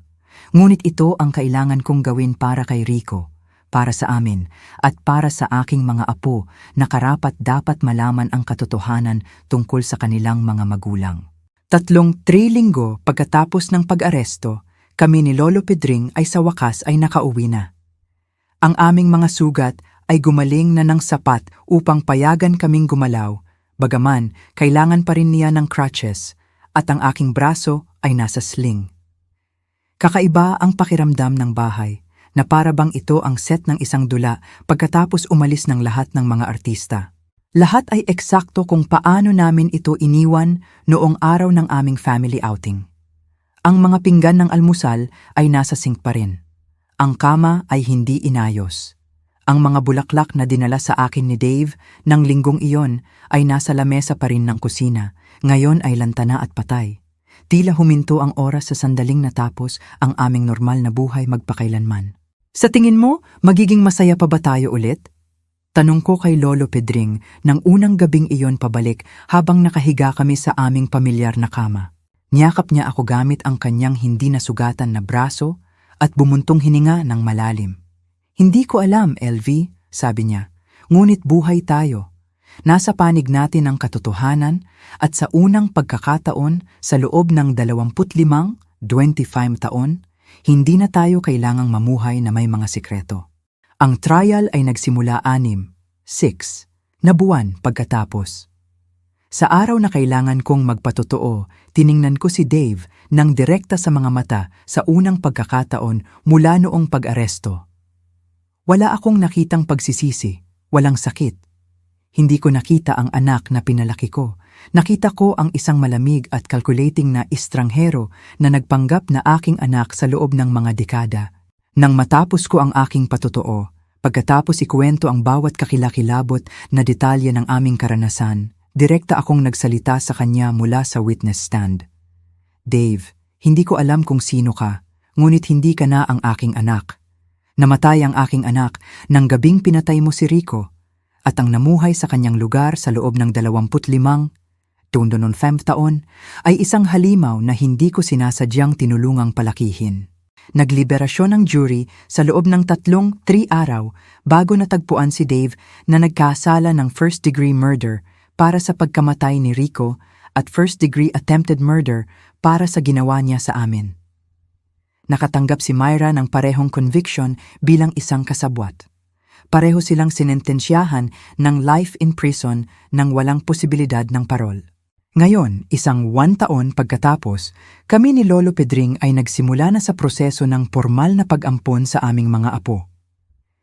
Ngunit ito ang kailangan kong gawin para kay Rico, para sa amin, at para sa aking mga apo na karapat dapat malaman ang katotohanan tungkol sa kanilang mga magulang. 3 linggo pagkatapos ng pag-aresto, kami ni Lolo Pedring ay sa wakas ay nakauwi na. Ang aming mga sugat ay gumaling na ng sapat upang payagan kaming gumalaw, bagaman kailangan pa rin niya ng crutches at ang aking braso ay nasa sling. Kakaiba ang pakiramdam ng bahay na para bang ito ang set ng isang dula pagkatapos umalis ng lahat ng mga artista. Lahat ay eksakto kung paano namin ito iniwan noong araw ng aming family outing. Ang mga pinggan ng almusal ay nasa sink pa rin. Ang kama ay hindi inayos. Ang mga bulaklak na dinala sa akin ni Dave ng linggong iyon ay nasa lamesa pa rin ng kusina. Ngayon ay lantana at patay. Tila huminto ang oras sa sandaling natapos ang aming normal na buhay magpakailanman. Sa tingin mo, magiging masaya pa ba tayo ulit? Tanong ko kay Lolo Pedring nang unang gabing iyon pabalik habang nakahiga kami sa aming pamilyar na kama. Niyakap niya ako gamit ang kanyang hindi nasugatan na braso at bumuntong hininga ng malalim. Hindi ko alam, LV, sabi niya, ngunit buhay tayo. Nasa panig natin ang katotohanan at sa unang pagkakataon sa loob ng 25 taon, hindi na tayo kailangang mamuhay na may mga sikreto. Ang trial ay nagsimula 6 na buwan pagkatapos. Sa araw na kailangan kong magpatotoo, tiningnan ko si Dave nang direkta sa mga mata sa unang pagkakataon mula noong pag-aresto. Wala akong nakitang pagsisisi, walang sakit. Hindi ko nakita ang anak na pinalaki ko. Nakita ko ang isang malamig at calculating na estranghero na nagpanggap na aking anak sa loob ng mga dekada. Nang matapos ko ang aking patotoo, pagkatapos ikuwento ang bawat kakilakilabot na detalye ng aming karanasan, direkta akong nagsalita sa kanya mula sa witness stand. Dave, hindi ko alam kung sino ka, ngunit hindi ka na ang aking anak. Namatay ang aking anak nang gabing pinatay mo si Rico at ang namuhay sa kanyang lugar sa loob ng 25 taon ay isang halimaw na hindi ko sinasadyang tinulungang palakihin. Nagliberasyon ng jury sa loob ng 3 araw bago natagpuan si Dave na nagkasala ng first-degree murder para sa pagkamatay ni Rico at first-degree attempted murder para sa ginawa niya sa amin. Nakatanggap si Myra ng parehong conviction bilang isang kasabwat. Pareho silang sinentensyahan ng life in prison nang walang posibilidad ng parol. Ngayon, 1 taon pagkatapos, kami ni Lolo Pedring ay nagsimula na sa proseso ng formal na pag-ampon sa aming mga apo.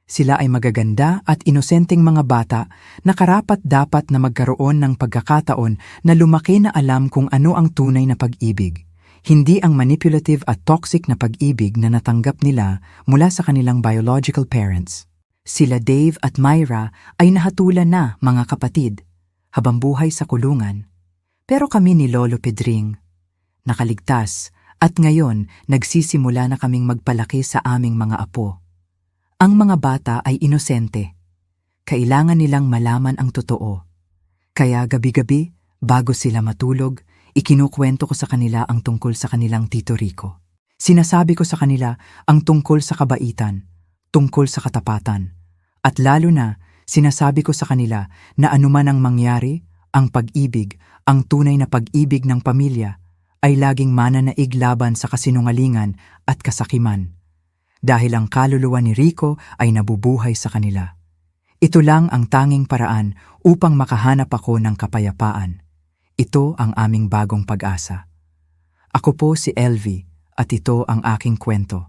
Sila ay magaganda at inosenteng mga bata na karapat-dapat na magkaroon ng pagkakataon na lumaki na alam kung ano ang tunay na pag-ibig. Hindi ang manipulative at toxic na pag-ibig na natanggap nila mula sa kanilang biological parents. Sila Dave at Myra ay nahatulan na mga kapatid, habang buhay sa kulungan. Pero kami ni Lolo Pedring, nakaligtas at ngayon nagsisimula na kaming magpalaki sa aming mga apo. Ang mga bata ay inosente. Kailangan nilang malaman ang totoo. Kaya gabi-gabi, bago sila matulog, ikinukwento ko sa kanila ang tungkol sa kanilang Tito Rico. Sinasabi ko sa kanila ang tungkol sa kabaitan, tungkol sa katapatan. At lalo na, sinasabi ko sa kanila na anuman ang mangyari, ang pag-ibig, ang tunay na pag-ibig ng pamilya, ay laging mananaig laban sa kasinungalingan at kasakiman. Dahil ang kaluluwa ni Rico ay nabubuhay sa kanila. Ito lang ang tanging paraan upang makahanap ako ng kapayapaan. Ito ang aming bagong pag-asa. Ako po si LV at ito ang aking kwento.